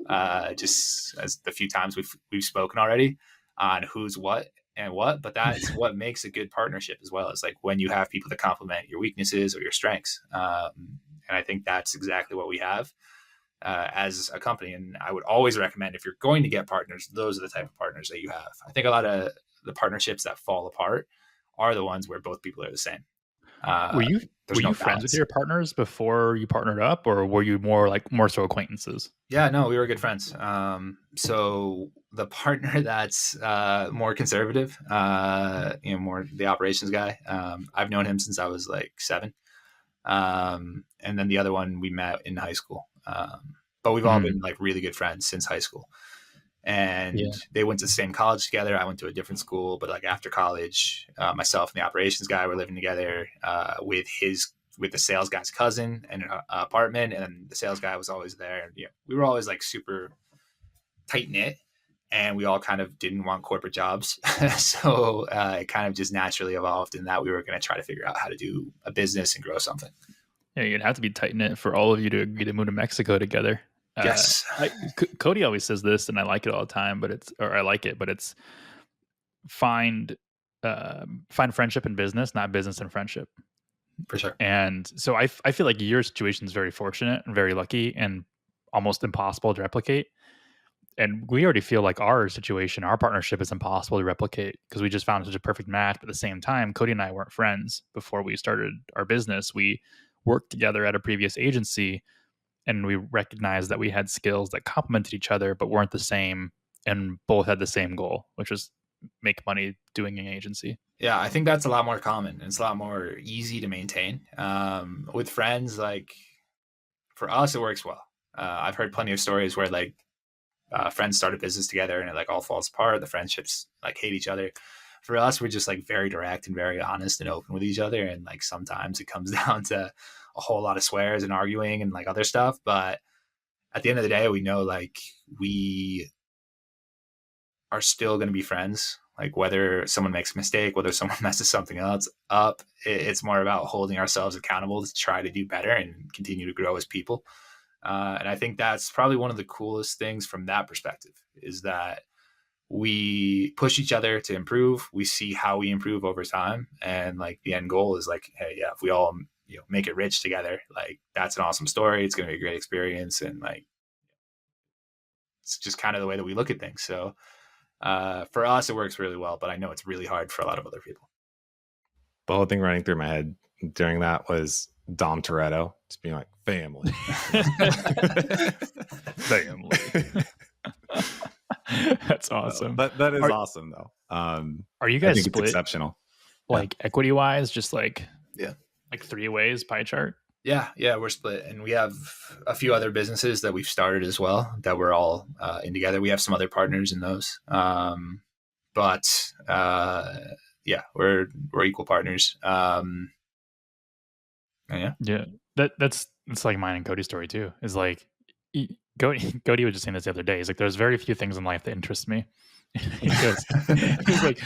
Just as the few times we've spoken already on who's what and what. But that's what makes a good partnership as well. Is like when you have people that complement your weaknesses or your strengths. And I think that's exactly what we have as a company. And I would always recommend, if you're going to get partners, those are the type of partners that you have. I think a lot of the partnerships that fall apart are the ones where both people are the same. Were you There's no friends with balance. your partners before you partnered up, or were you more so acquaintances? Yeah, no, we were good friends. So the partner that's more conservative, more the operations guy, I've known him since I was like 7. And then the other one we met in high school. But we've all been like really good friends since high school. And they went to the same college together. I went to a different school, but like after college, myself and the operations guy were living together with the sales guy's cousin in an apartment, and the sales guy was always there. We were always like super tight knit, and we all kind of didn't want corporate jobs. So it kind of just naturally evolved in that we were going to try to figure out how to do a business and grow something. Yeah, you'd have to be tight knit for all of you to agree to move to Mexico together. Yes. Cody always says this, and I like it all the time. But it's find friendship in business, not business and friendship. For sure. And so I feel like your situation is very fortunate and very lucky and almost impossible to replicate. And we already feel like our partnership is impossible to replicate because we just found such a perfect match. But at the same time, Cody and I weren't friends before we started our business. We worked together at a previous agency, and we recognized that we had skills that complemented each other but weren't the same, and both had the same goal, which was make money doing an agency. Yeah, I think that's a lot more common. It's a lot more easy to maintain. With friends, like for us, it works well. I've heard plenty of stories where like friends start a business together and it like all falls apart. The friendships like hate each other. For us, we're just like very direct and very honest and open with each other. And like sometimes it comes down to a whole lot of swears and arguing and like other stuff. But at the end of the day, we know like we are still going to be friends. Like whether someone makes a mistake, whether someone messes something else up, it's more about holding ourselves accountable to try to do better and continue to grow as people. And I think that's probably one of the coolest things from that perspective is that we push each other to improve. We see how we improve over time. And like the end goal is like, hey, yeah, if we all, make it rich together, like that's an awesome story. It's going to be a great experience. And like, it's just kind of the way that we look at things. So for us, it works really well, but I know it's really hard for a lot of other people. The whole thing running through my head during that was Dom Toretto just being like, family. Family. That's awesome. That is awesome, though. Are you guys split? It's exceptional. Like equity wise, just like yeah, like 3 ways pie chart. Yeah, we're split, and we have a few other businesses that we've started as well that we're all in together. We have some other partners in those, but we're equal partners. That's like mine and Cody's story too. Is like Cody was just saying this the other day. He's like, there's very few things in life that interest me. He's like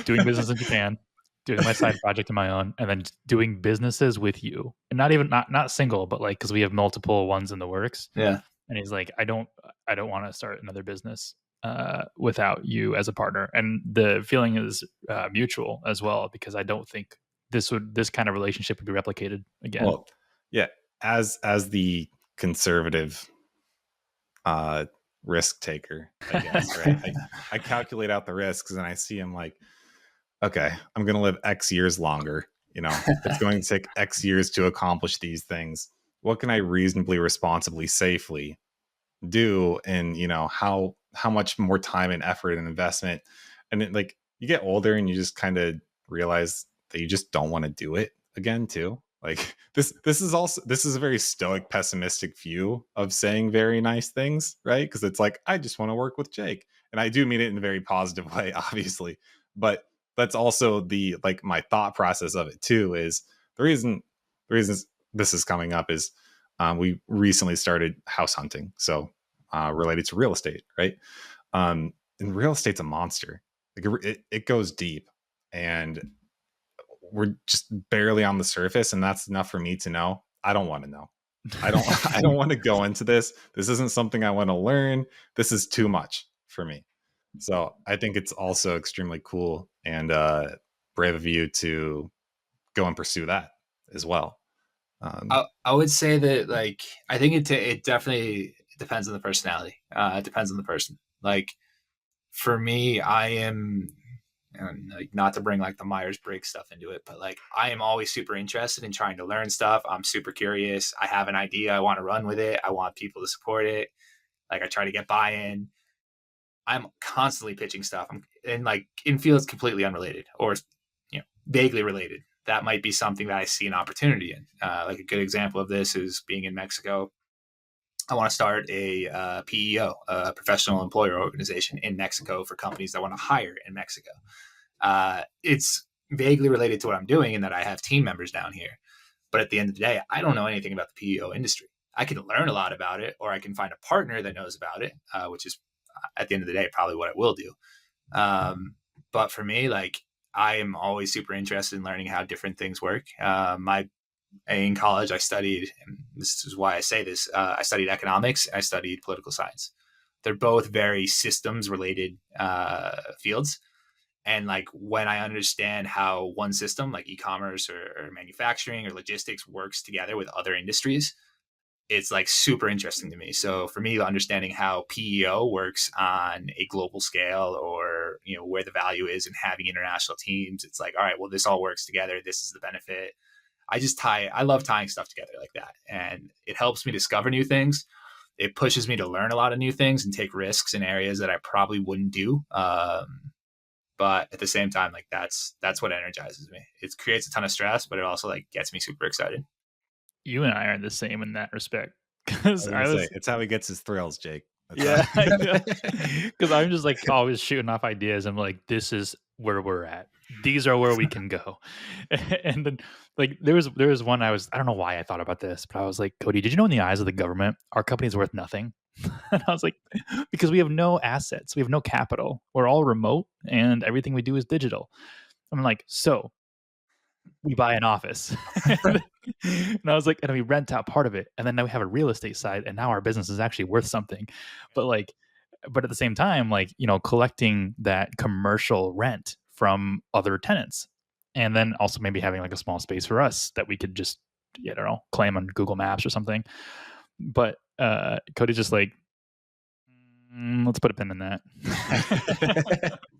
doing business in Japan, doing my side project on my own, and then doing businesses with you, and not single, but like because we have multiple ones in the works. Yeah, and he's like, I don't want to start another business without you as a partner, and the feeling is mutual as well because I don't think this kind of relationship would be replicated again. Well, yeah, as the conservative risk taker, I guess, right? I calculate out the risks and I see him like, okay, I'm going to live X years longer. It's going to take X years to accomplish these things. What can I reasonably, responsibly, safely do? And, how much more time and effort and investment. And like you get older and you just kind of realize that you just don't want to do it again too. Like this is a very stoic, pessimistic view of saying very nice things, right? Because it's like, I just want to work with Jake. And I do mean it in a very positive way, obviously. But that's also the like my thought process of it too, is the reason this is coming up is we recently started house hunting. So related to real estate, right? And real estate's a monster. Like it goes deep, and we're just barely on the surface. And that's enough for me to know. I don't want to know. I don't want to go into this. This isn't something I want to learn. This is too much for me. So I think it's also extremely cool and brave of you to go and pursue that as well. I would say that, like, I think it definitely depends on the personality. It depends on the person. Like, for me, I am, and like, not to bring like the Myers-Briggs stuff into it, but like, I am always super interested in trying to learn stuff. I'm super curious. I have an idea. I want to run with it. I want people to support it. Like, I try to get buy-in. I'm constantly pitching stuff. And like, in fields completely unrelated or, vaguely related. That might be something that I see an opportunity in. Like, a good example of this is being in Mexico. I want to start a PEO, a professional employer organization in Mexico for companies that want to hire in Mexico. It's vaguely related to what I'm doing in that I have team members down here. But at the end of the day, I don't know anything about the PEO industry. I can learn a lot about it, or I can find a partner that knows about it, which is, at the end of the day, probably what I will do. But for me, like, I am always super interested in learning how different things work. In college, I studied, and this is why I say this, I studied economics, I studied political science. They're both very systems related fields. And like, when I understand how one system like e-commerce or manufacturing or logistics works together with other industries, it's like super interesting to me. So for me, understanding how PEO works on a global scale, or, where the value is in having international teams, it's like, all right, well, this all works together. This is the benefit. I love tying stuff together like that. And it helps me discover new things. It pushes me to learn a lot of new things and take risks in areas that I probably wouldn't do. But at the same time, like, that's what energizes me. It creates a ton of stress, but it also like gets me super excited. You and I are the same in that respect. I Because was gonna say, it's how he gets his thrills, Jake. yeah, because I'm just like always shooting off ideas. I'm like, this is where we're at. These are where we can go. And then, like, there was one I don't know why I thought about this, but I was like, Cody, did you know in the eyes of the government, our company's worth nothing? And I was like, because we have no assets, we have no capital, we're all remote, and everything we do is digital. I'm like, so we buy an office. And I was like, and we rent out part of it, and then now we have a real estate side, and now our business is actually worth something. But at the same time, like, collecting that commercial rent from other tenants, and then also maybe having like a small space for us that we could just, I don't know, claim on Google Maps or something. But Cody's just like, let's put a pin in that.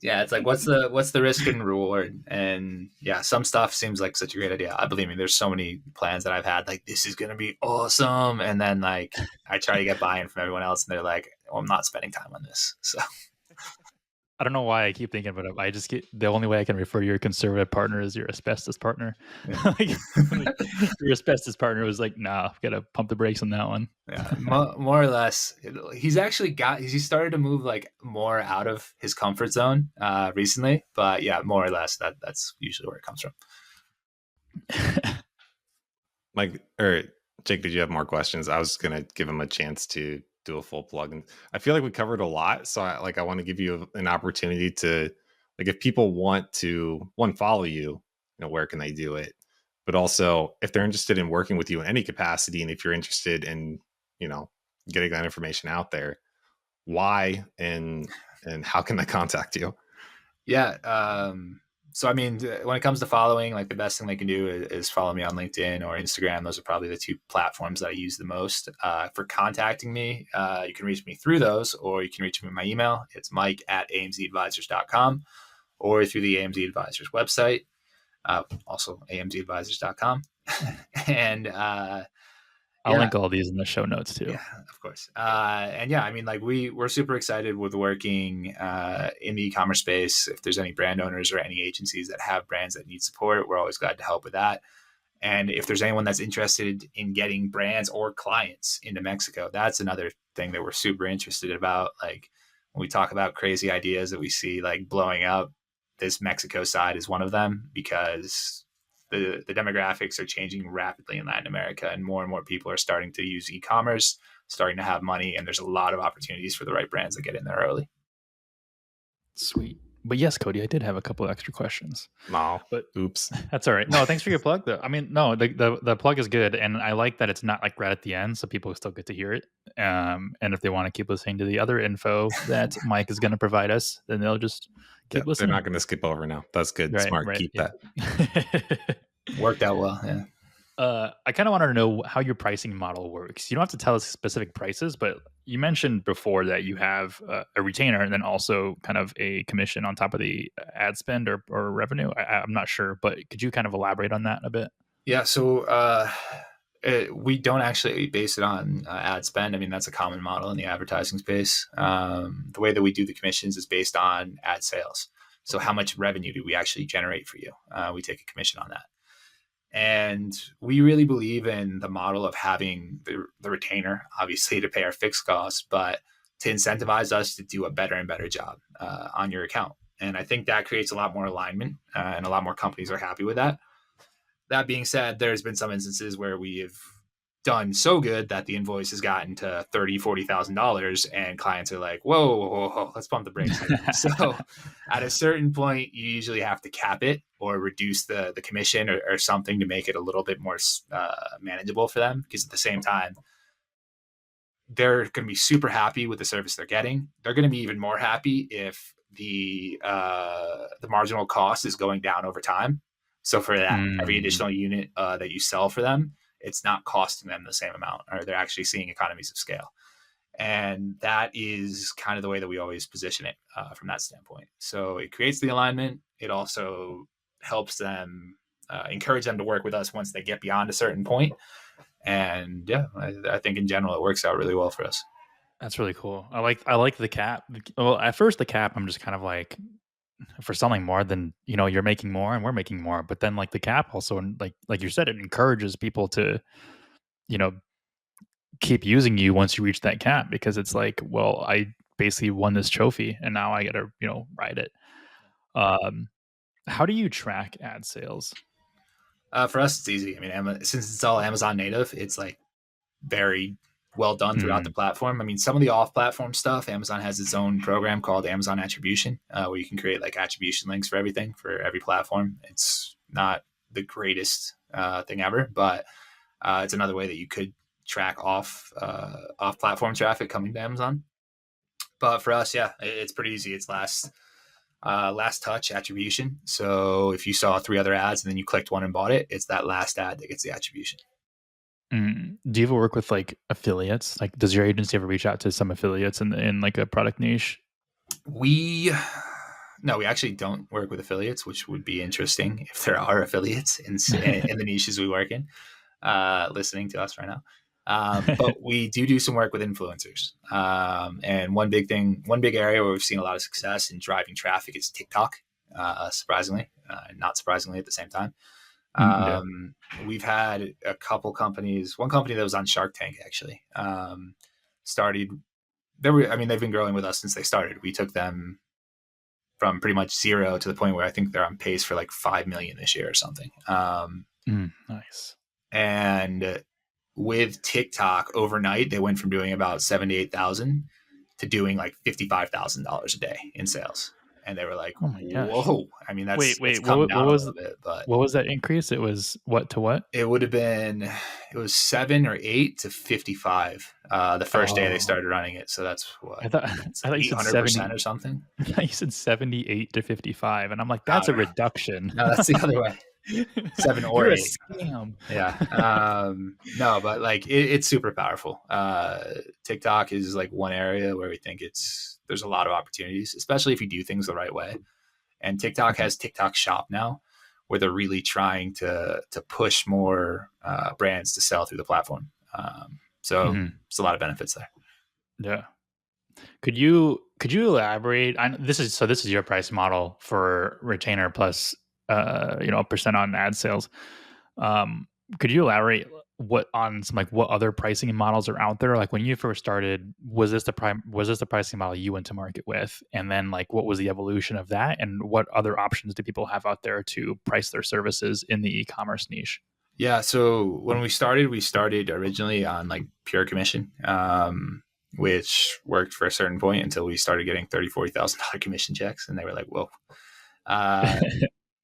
Yeah, it's like, what's the risk and reward? And yeah, some stuff seems like such a great idea. I believe me, there's so many plans that I've had, like, this is gonna be awesome, and then like, I try to get buy-in from everyone else, and they're like, well, I'm not spending time on this. So I don't know why I keep thinking about it. I just get, the only way I can refer to your conservative partner is your asbestos partner. Yeah. Like, your asbestos partner was like, nah, gotta pump the brakes on that one. Yeah, more or less. He's actually he started to move like more out of his comfort zone recently, but yeah, more or less that's usually where it comes from. Mike or Jake, did you have more questions? I was gonna give him a chance to do a full plug, and I feel like we covered a lot. So I want to give you an opportunity to, like, if people want to follow you, where can they do it? But also, if they're interested in working with you in any capacity, and if you're interested in, getting that information out there, why and how can they contact you? Yeah. So, I mean, when it comes to following, like, the best thing they can do is follow me on LinkedIn or Instagram. Those are probably the two platforms that I use the most. For contacting me, you can reach me through those, or you can reach me in my email. It's mike@amzadvisers.com, or through the AMZ Advisers website, also amzadvisers.com. And I'll link all these in the show notes too. Yeah, of course. And yeah, I mean, like, we're super excited with working in the e-commerce space. If there's any brand owners or any agencies that have brands that need support, we're always glad to help with that. And if there's anyone that's interested in getting brands or clients into Mexico, that's another thing that we're super interested about. Like, when we talk about crazy ideas that we see like blowing up, this Mexico side is one of them, because the demographics are changing rapidly in Latin America, and more people are starting to use e-commerce, starting to have money, and there's a lot of opportunities for the right brands that get in there early. Sweet. But yes, Cody, I did have a couple of extra questions. No, But oops. that's all right. No, thanks for your plug though. I mean, no, the plug is good, and I like that it's not like right at the end, so people still get to hear it. And if they want to keep listening to the other info that Mike is going to provide us, then they'll just keep listening. They're not going to skip over now. That's good. Right, Smart. right, Keep yeah. that. Worked out well. Yeah. I kind of wanted to know how your pricing model works. You don't have to tell us specific prices, but you mentioned before that you have a retainer and then also kind of a commission on top of the ad spend or revenue. I'm not sure, but could you kind of elaborate on that a bit? Yeah. So we don't actually base it on ad spend. I mean, that's a common model in the advertising space. The way that we do the commissions is based on ad sales. So how much revenue do we actually generate for you? We take a commission on that. And we really believe in the model of having the retainer, obviously, to pay our fixed costs, but to incentivize us to do a better and better job on your account. And I think that creates a lot more alignment, and a lot more companies are happy with that. That being said, there's been some instances where we have done so good that the invoice has gotten to $30,000, $40,000, and clients are like, whoa, let's pump the brakes. So at a certain point, you usually have to cap it or reduce the commission or something to make it a little bit more manageable for them. Because at the same time, they're going to be super happy with the service they're getting. They're going to be even more happy if the marginal cost is going down over time. So for that, every additional unit that you sell for them, it's not costing them the same amount, or they're actually seeing economies of scale. And that is kind of the way that we always position it from that standpoint. So it creates the alignment. It also helps them, encourage them to work with us once they get beyond a certain point. And yeah, I think in general, it works out really well for us. That's really cool. I like the cap. Well, at first the cap, I'm just kind of like, for selling more, then you're making more and we're making more. But then like the cap also, like you said, it encourages people to keep using you once you reach that cap, because it's like, well, I basically won this trophy and now I gotta ride it. How do you track ad sales? For us, it's easy. I mean, since it's all Amazon native, it's like very well done throughout the platform. I mean, some of the off-platform stuff, Amazon has its own program called Amazon Attribution, where you can create like attribution links for everything for every platform. It's not the greatest thing ever, but it's another way that you could track off-platform traffic coming to Amazon. But for us, yeah, it's pretty easy. It's last touch attribution. So if you saw 3 other ads and then you clicked one and bought it, it's that last ad that gets the attribution. Do you ever work with like affiliates? Like, does your agency ever reach out to some affiliates in like a product niche? No, we actually don't work with affiliates, which would be interesting if there are affiliates in the niches we work in, listening to us right now. But we do some work with influencers. And one big area where we've seen a lot of success in driving traffic is TikTok, surprisingly, not surprisingly at the same time. We've had a couple companies, one company that was on Shark Tank actually, they've been growing with us since they started. We took them from pretty much zero to the point where I think they're on pace for like 5 million this year or something. Nice. And with TikTok overnight, they went from doing about 78,000 to doing like $55,000 a day in sales. And they were like, "Oh my gosh. Whoa!" I mean, that's wait. What was a little bit, but what was that increase? It was what to what? It would have been 7 or 8 to 55 the first day they started running it. So that's what I thought you said 800% or something. I thought you said 78 to 55, and I'm like, that's a reduction. No, that's the other way. 7 or 8. Scam. Yeah. No, but like it's super powerful. TikTok is like one area where we think there's a lot of opportunities, especially if you do things the right way. And TikTok has TikTok Shop now, where they're really trying to push more brands to sell through the platform. So it's a lot of benefits there. Yeah. Could you elaborate? This is your price model for retainer plus a percent on ad sales. Could you elaborate what on some like what other pricing models are out there? Like when you first started, was this the pricing model you went to market with? And then like what was the evolution of that? And what other options do people have out there to price their services in the e-commerce niche? Yeah. So when we started originally on like pure commission, which worked for a certain point until we started getting $30,000-$40,000 commission checks. And they were like, whoa.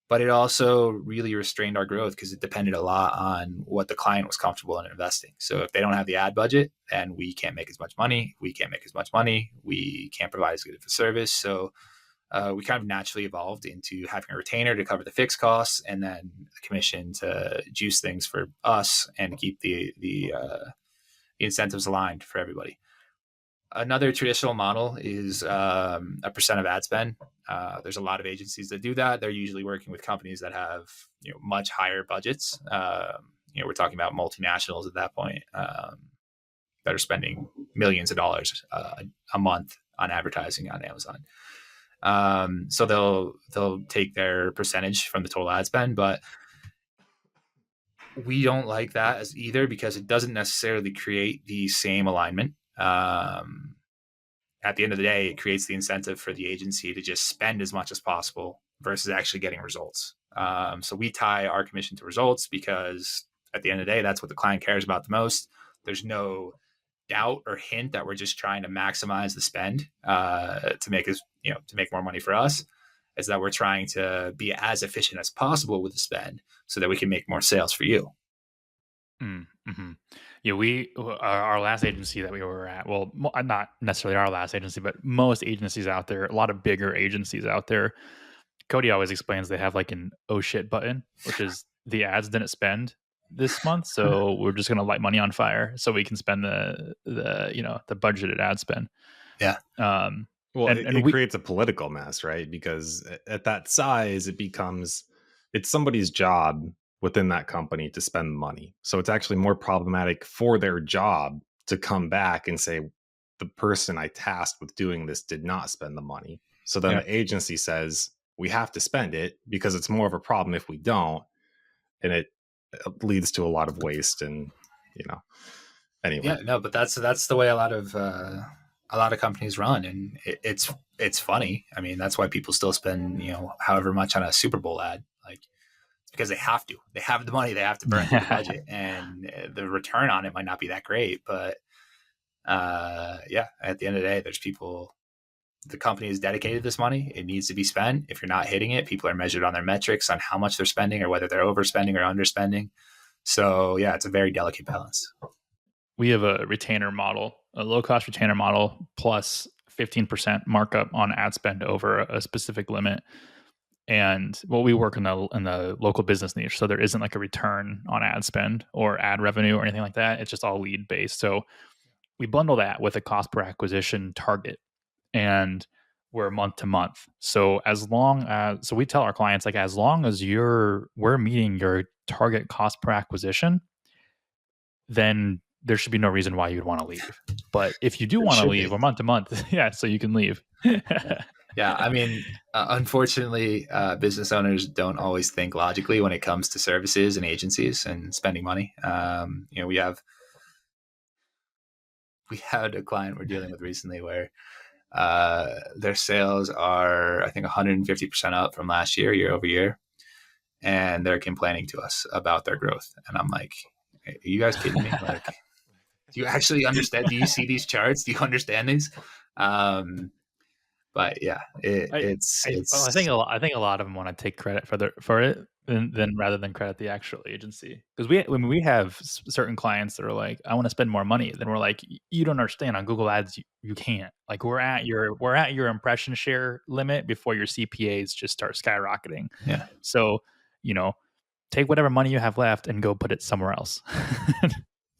But it also really restrained our growth because it depended a lot on what the client was comfortable in investing. So if they don't have the ad budget, then we can't make as much money. We can't make as much money. We can't provide as good of a service. So we kind of naturally evolved into having a retainer to cover the fixed costs and then a commission to juice things for us and keep the incentives aligned for everybody. Another traditional model is a percent of ad spend. There's a lot of agencies that do that. They're usually working with companies that have much higher budgets. We're talking about multinationals at that point that are spending millions of dollars a month on advertising on Amazon. So they'll take their percentage from the total ad spend, but we don't like that as either because it doesn't necessarily create the same alignment. At the end of the day, it creates the incentive for the agency to just spend as much as possible versus actually getting results. So we tie our commission to results because at the end of the day, that's what the client cares about the most. There's no doubt or hint that we're just trying to maximize the spend to make us, to make more money for us. Is that we're trying to be as efficient as possible with the spend so that we can make more sales for you. Mm-hmm. Yeah, our last agency that we were at, well, not necessarily our last agency, but most agencies out there, a lot of bigger agencies out there, Cody always explains they have like an oh shit button, which is the ads didn't spend this month, so we're just going to light money on fire so we can spend the budgeted ad spend. Yeah. Well, it creates a political mess, right? Because at that size, it's somebody's job within that company to spend money. So it's actually more problematic for their job to come back and say, the person I tasked with doing this did not spend the money. So then the agency says, we have to spend it because it's more of a problem if we don't. And it leads to a lot of waste and, anyway. Yeah, no, but that's the way a lot of companies run. And it's funny. I mean, that's why people still spend, however much on a Super Bowl ad. Like, because they have to. They have the money. They have to burn through the budget, and the return on it might not be that great. But at the end of the day, there's people. The company is dedicated to this money. It needs to be spent. If you're not hitting it, people are measured on their metrics on how much they're spending or whether they're overspending or underspending. So yeah, it's a very delicate balance. We have a retainer model, a low cost retainer model plus 15% markup on ad spend over a specific limit. And we work in the local business niche, so there isn't like a return on ad spend or ad revenue or anything like that. It's just all lead based. So we bundle that with a cost per acquisition target, and we're month to month. So we tell our clients, like, as long as we're meeting your target cost per acquisition, then there should be no reason why you'd want to leave. But if you do want to leave, we're month to month, so you can leave. Yeah, I mean, unfortunately, business owners don't always think logically when it comes to services and agencies and spending money. We had a client we're dealing with recently where their sales are, I think, 150% up from last year over year, and they're complaining to us about their growth. And I'm like, hey, are you guys kidding me? Like, do you actually understand? Do you see these charts? Do you understand these? But yeah, I think a lot of them want to take credit for it, than rather than credit the actual agency. Because we have certain clients that are like, I want to spend more money. Then we're like, you don't understand. On Google Ads, you can't. Like, we're at your impression share limit before your CPAs just start skyrocketing. Yeah. So take whatever money you have left and go put it somewhere else.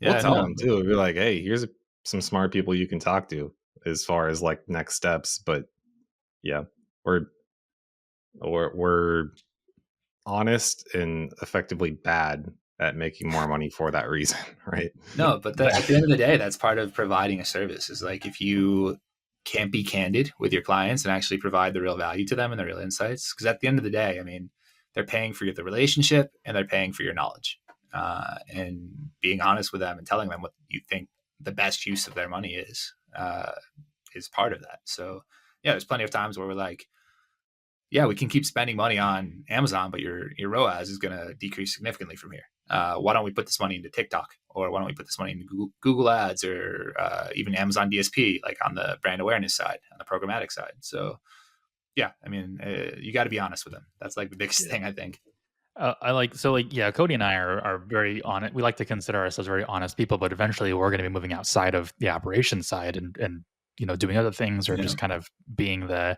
We'll tell them too. We'll be like, hey, here's some smart people you can talk to as far as like next steps. But yeah, we're honest and effectively bad at making more money for that reason, right? No, but at the end of the day, that's part of providing a service. Is like, if you can't be candid with your clients and actually provide the real value to them and the real insights, because at the end of the day, I mean, they're paying for the relationship and they're paying for your knowledge. and being honest with them and telling them what you think the best use of their money is part of that. So yeah, there's plenty of times where we're like, yeah, we can keep spending money on Amazon, but your ROAS is going to decrease significantly from here. Why don't we put this money into TikTok, or why don't we put this money into Google Ads, or even Amazon DSP, like on the brand awareness side, on the programmatic side. So yeah, I mean, you got to be honest with them. That's like the biggest thing, I think. Cody and I are very honest. We like to consider ourselves very honest people, but eventually we're going to be moving outside of the operations side and doing other things, or just kind of being the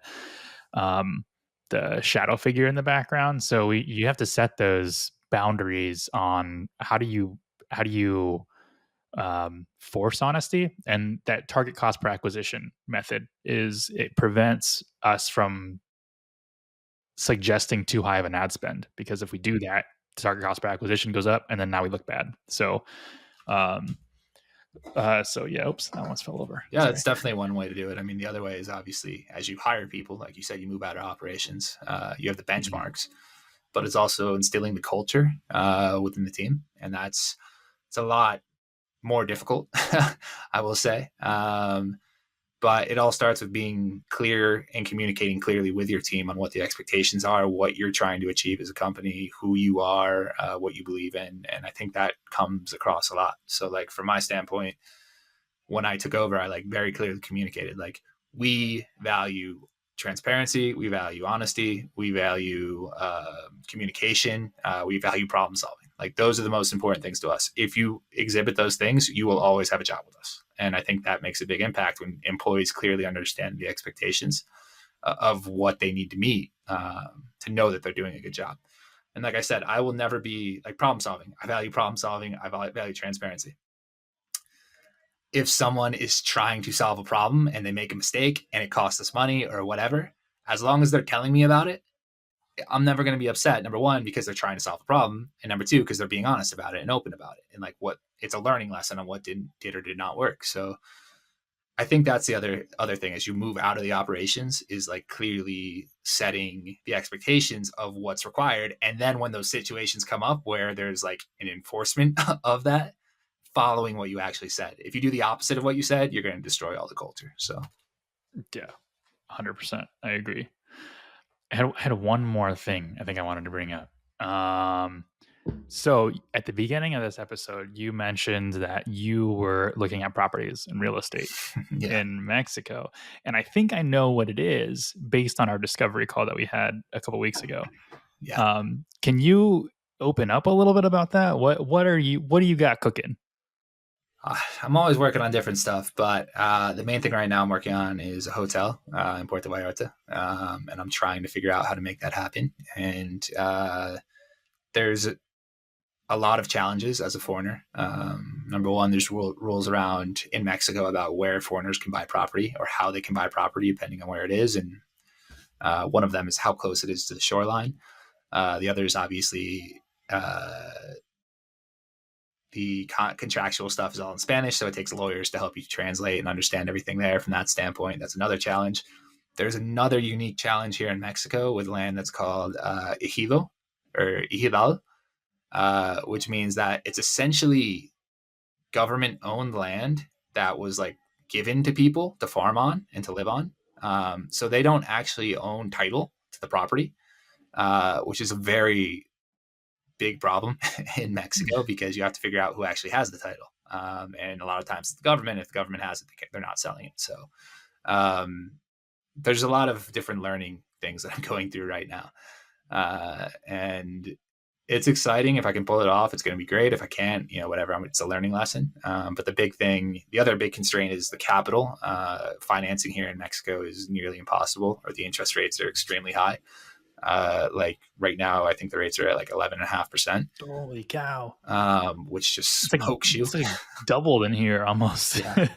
shadow figure in the background. So you have to set those boundaries on how do you force honesty. And that target cost per acquisition method it prevents us from suggesting too high of an ad spend, because if we do that, target cost per acquisition goes up, and then now we look bad. So oops, that almost fell over. Yeah, it's definitely one way to do it. I mean, the other way is obviously, as you hire people, like you said, you move out of operations, you have the benchmarks, but it's also instilling the culture within the team. And it's a lot more difficult, I will say. But it all starts with being clear and communicating clearly with your team on what the expectations are, what you're trying to achieve as a company, who you are, what you believe in. And I think that comes across a lot. So like from my standpoint, when I took over, I like very clearly communicated, like, we value transparency, we value honesty, we value communication, we value problem solving. Like, those are the most important things to us. If you exhibit those things, you will always have a job with us. And I think that makes a big impact when employees clearly understand the expectations of what they need to meet to know that they're doing a good job. And like I said, I will never be like problem solving. I value problem solving. I value transparency. If someone is trying to solve a problem and they make a mistake and it costs us money or whatever, as long as they're telling me about it, I'm never going to be upset. Number one, because they're trying to solve a problem. And number two, because they're being honest about it and open about it. And like, what it's a learning lesson on what did or did not work. So I think that's the other thing, as you move out of the operations, is like clearly setting the expectations of what's required. And then when those situations come up where there's like an enforcement of that, following what you actually said. If you do the opposite of what you said, you're going to destroy all the culture. So yeah, 100%. I agree. I had one more thing I think I wanted to bring up. So at the beginning of this episode, you mentioned that you were looking at properties and real estate in Mexico. And I think I know what it is based on our discovery call that we had a couple weeks ago. Yeah. Can you open up a little bit about that? What do you got cooking? I'm always working on different stuff, but the main thing right now I'm working on is a hotel in Puerto Vallarta, and I'm trying to figure out how to make that happen. And there's a lot of challenges as a foreigner. Number one, there's rules around in Mexico about where foreigners can buy property or how they can buy property depending on where it is. And one of them is how close it is to the shoreline. The other is obviously the contractual stuff is all in Spanish, so it takes lawyers to help you translate and understand everything there from that standpoint. That's another challenge. There's another unique challenge here in Mexico with land that's called ejido or ejidal, which means that it's essentially government-owned land that was like given to people to farm on and to live on. So they don't actually own title to the property, which is a very big problem in Mexico because you have to figure out who actually has the title. And a lot of times it's the government. If the government has it, they're not selling it. So there's a lot of different learning things that I'm going through right now. And it's exciting. If I can pull it off, it's going to be great. If I can't, whatever, it's a learning lesson. But the other big constraint is the capital. Financing here in Mexico is nearly impossible, or the interest rates are extremely high. Like right now, I think the rates are at like 11.5%. Holy cow! Which just smokes you. It's like doubled in here almost. Yeah.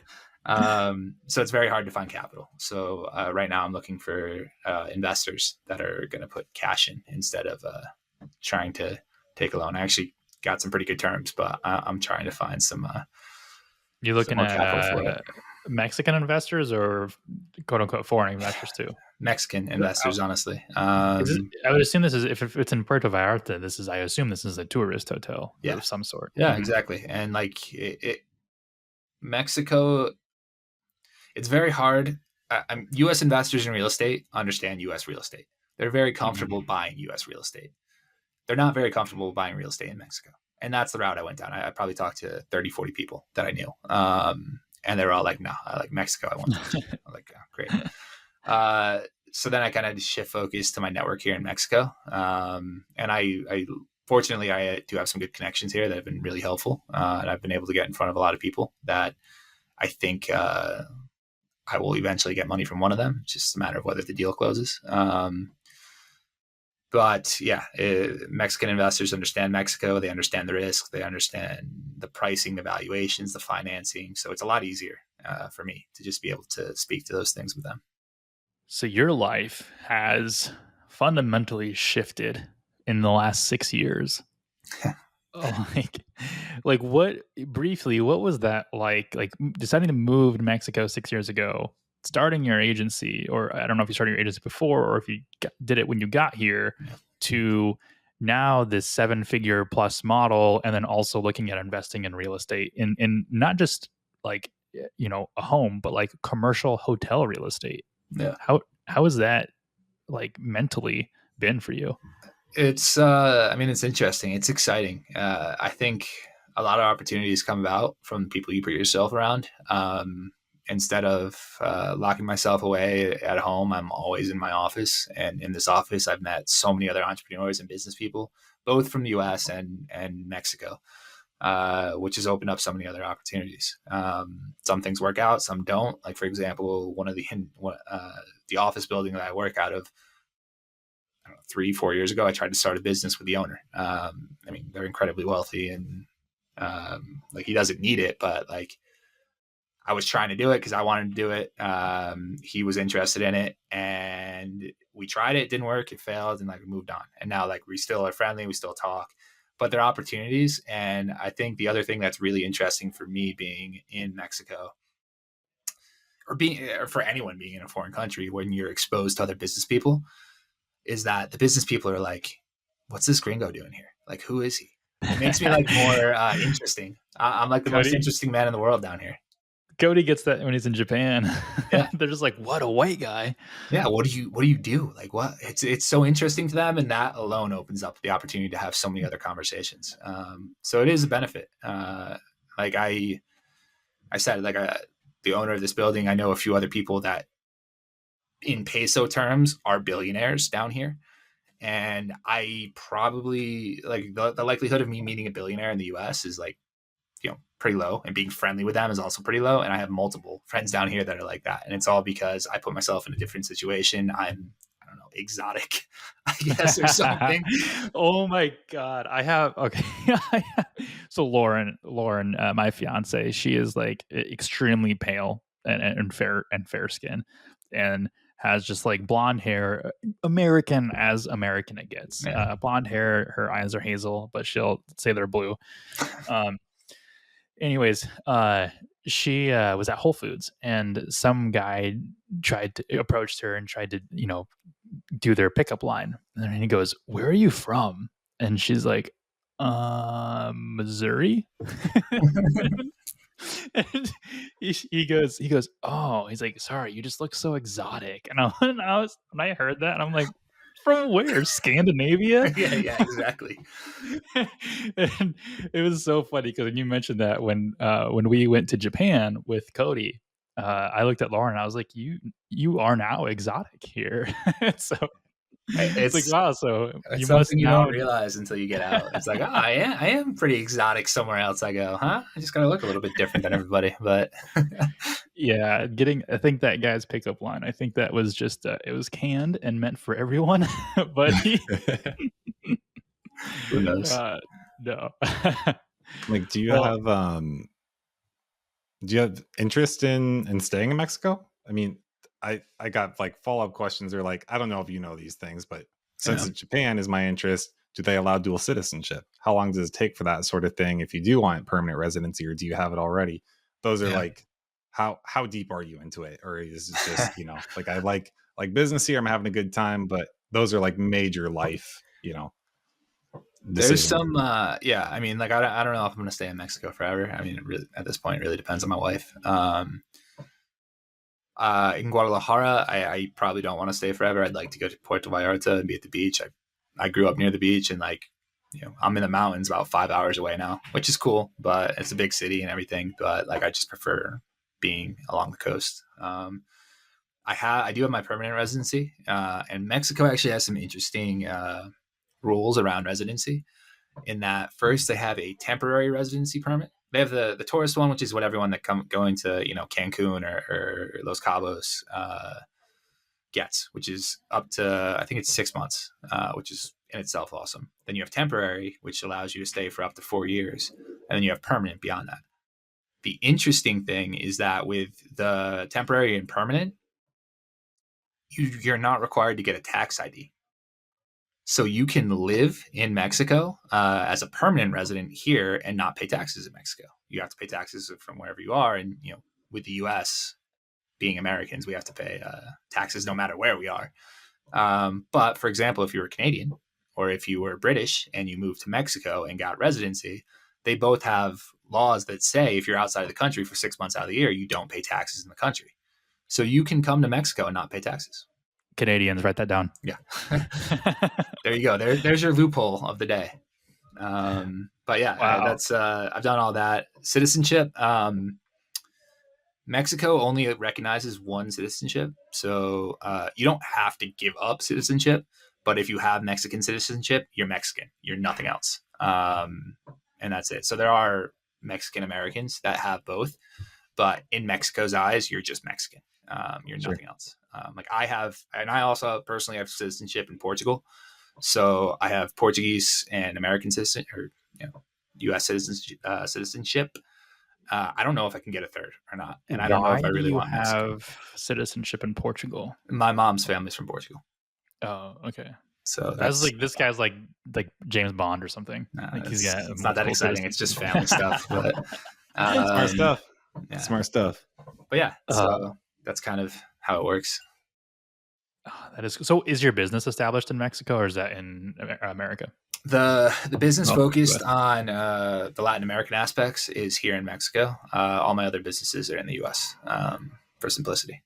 So it's very hard to find capital. So right now I'm looking for investors that are going to put cash in instead of trying to take a loan. I actually got some pretty good terms, but I'm trying to find some. You're looking at capital for it. Mexican investors or quote unquote foreign investors too? Mexican investors, honestly. I would assume this is if it's in Puerto Vallarta. I assume this is a tourist hotel of some sort. Yeah, exactly. And like Mexico, it's very hard. U.S. investors in real estate understand U.S. real estate. They're very comfortable buying U.S. real estate. They're not very comfortable buying real estate in Mexico. And that's the route I went down. I probably talked to 30, 40 people that I knew. And they were all like, no, I like Mexico. I want to. I'm like, oh, great. So then I kind of shift focus to my network here in Mexico. And I fortunately, I do have some good connections here that have been really helpful. And I've been able to get in front of a lot of people that I think I will eventually get money from one of them. It's just a matter of whether the deal closes. But yeah, Mexican investors understand Mexico. They understand the risk. They understand the pricing, the valuations, the financing. So it's a lot easier for me to just be able to speak to those things with them. So your life has fundamentally shifted in the last 6 years. Like what was that like deciding to move to Mexico 6 years ago, starting your agency, or I don't know if you started your agency before or if you did it when you got here, to now this 7-figure plus model, and then also looking at investing in real estate in not just like, you know, a home, but like commercial hotel real estate. Yeah. How has that like mentally been for you? It's it's interesting. It's exciting. I think a lot of opportunities come about from the people you put yourself around. Instead of locking myself away at home, I'm always in my office. And in this office, I've met so many other entrepreneurs and business people, both from the US and Mexico, which has opened up so many other opportunities. Some things work out, some don't. Like, for example, one of the office building that I work out of, 3-4 years ago, I tried to start a business with the owner. They're incredibly wealthy, and like, he doesn't need it, but like, I was trying to do it because I wanted to do it. He was interested in it, and we tried it. It didn't work. It failed, and like, we moved on. And now like, we still are friendly. We still talk, but there are opportunities. And I think the other thing that's really interesting for me being in Mexico, or for anyone being in a foreign country, when you're exposed to other business people, is that the business people are like, what's this gringo doing here? Like, who is he? It makes me like more interesting. I'm like the most interesting man in the world down here. Cody gets that when he's in Japan. Yeah. They're just like, what a white guy. Yeah. What do you do? Like, what? It's so interesting to them. And that alone opens up the opportunity to have so many other conversations. So it is a benefit. Like I said, like the owner of this building, I know a few other people that in peso terms are billionaires down here. And I probably like the likelihood of me meeting a billionaire in the US is like, pretty low, and being friendly with them is also pretty low. And I have multiple friends down here that are like that. And it's all because I put myself in a different situation. I don't know, exotic, I guess, or something. Oh my God. So Lauren, my fiance, she is like extremely pale and fair skin, and has just like blonde hair, American as American it gets. Yeah. Blonde hair, her eyes are hazel, but she'll say they're blue. Anyways, she was at Whole Foods, and some guy approached her and tried to, do their pickup line. And then he goes, "Where are you from?" And she's like, "Missouri." And he goes, "Oh," he's like, "Sorry, you just look so exotic." And when I heard that, and I'm like, "From where? Scandinavia?" yeah, exactly. And it was so funny because when you mentioned that when we went to Japan with Cody, I looked at Lauren and I was like, "You are now exotic here." So it's like, wow. So it's something you don't realize until you get out. It's like, I am pretty exotic somewhere else I go, huh? I just got to look a little bit different than everybody. But yeah, I think that guy's pickup line, I think that was just it was canned and meant for everyone. But who knows? No. Like, do you have interest in staying in Mexico? I mean, I got like follow-up questions. They're like, I don't know if you know these things, but since Japan is my interest, do they allow dual citizenship? How long does it take for that sort of thing? If you do want permanent residency, or do you have it already? Those are like how deep are you into it, or is it just like I like business here, I'm having a good time, but those are like major life There's decisions. some yeah, I mean, like I don't know if I'm gonna stay in Mexico forever. I mean, it really, at this point, it really depends on my wife. In Guadalajara, I probably don't want to stay forever. I'd like to go to Puerto Vallarta and be at the beach. I grew up near the beach, and like, I'm in the mountains about 5 hours away now, which is cool, but it's a big city and everything. But like, I just prefer being along the coast. I do have my permanent residency, and Mexico actually has some interesting rules around residency. In that, first they have a temporary residency permit. They have the tourist one, which is what everyone that going to Cancun or Los Cabos gets, which is up to, I think it's 6 months, which is in itself awesome. Then you have temporary, which allows you to stay for up to 4 years, and then you have permanent beyond that. The interesting thing is that with the temporary and permanent, you're not required to get a tax ID. So you can live in Mexico as a permanent resident here and not pay taxes in Mexico. You have to pay taxes from wherever you are. And, with the U.S. being Americans, we have to pay taxes no matter where we are. But for example, if you were Canadian or if you were British and you moved to Mexico and got residency, they both have laws that say if you're outside of the country for 6 months out of the year, you don't pay taxes in the country. So you can come to Mexico and not pay taxes. Canadians, write that down. Yeah. There you go. There's your loophole of the day. But yeah, wow. That's I've done all that. Citizenship. Mexico only recognizes one citizenship, so you don't have to give up citizenship. But if you have Mexican citizenship, you're Mexican. You're nothing else, and that's it. So there are Mexican Americans that have both, but in Mexico's eyes, you're just Mexican. You're nothing else. Like I have, and I also personally have citizenship in Portugal. So I have Portuguese and American citizen, or U.S. citizenship. I don't know if I can get a third or not, and I don't know if I really want Mexico. Have citizenship in Portugal? My mom's family's from Portugal. Oh, okay. So that's like this guy's like James Bond or something. Like it's not that exciting. It's just family stuff. But smart stuff. Yeah. Smart stuff. But yeah, so that's kind of how it works. That is so. Is your business established in Mexico, or is that in America? The business focused on the Latin American aspects is here in Mexico. All my other businesses are in the U.S. For simplicity.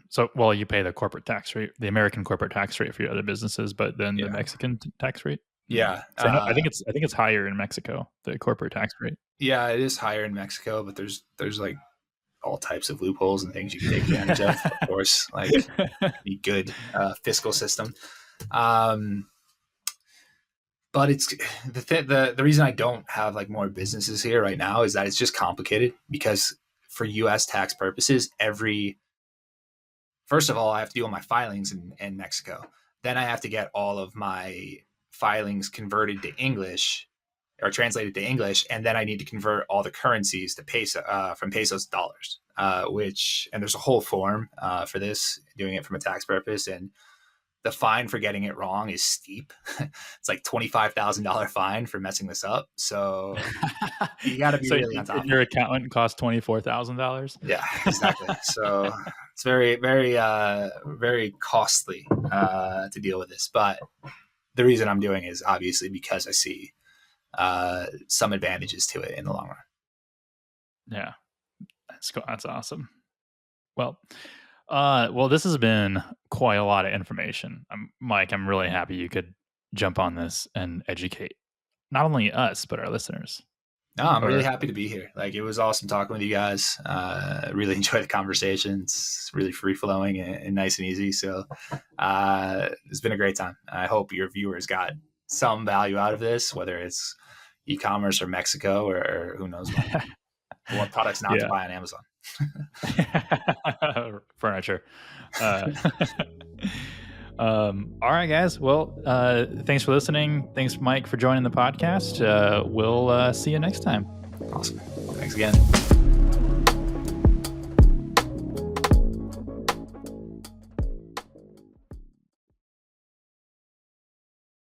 So, well, you pay the corporate tax rate, the American corporate tax rate for your other businesses, but then the Mexican tax rate. Yeah, so I think it's higher in Mexico, the corporate tax rate. Yeah, it is higher in Mexico, but there's like all types of loopholes and things you can take advantage of. Of course, like a good fiscal system. But it's the reason I don't have like more businesses here right now is that it's just complicated because for U.S. tax purposes, first of all, I have to do all my filings in Mexico. Then I have to get all of my filings converted to English or translated to English, and then I need to convert all the currencies to peso from pesos to dollars. And there's a whole form for this, doing it from a tax purpose, and the fine for getting it wrong is steep. It's like $25,000 fine for messing this up. So you got to be really on top. Your accountant costs $24,000. Yeah, exactly. So it's very, very, very costly to deal with this. But the reason I'm doing it is obviously because I see some advantages to it in the long run. Yeah, that's awesome. Well, this has been quite a lot of information. Mike, I'm really happy you could jump on this and educate not only us, but our listeners. No, I'm really happy to be here. Like, it was awesome talking with you guys. Really enjoyed the conversation. It's really free flowing and nice and easy. So it's been a great time. I hope your viewers got some value out of this, whether it's e-commerce or Mexico or who knows what products not to buy on Amazon. Furniture. All right, guys. Well, thanks for listening. Thanks, Mike, for joining the podcast. We'll see you next time. Awesome. Thanks again.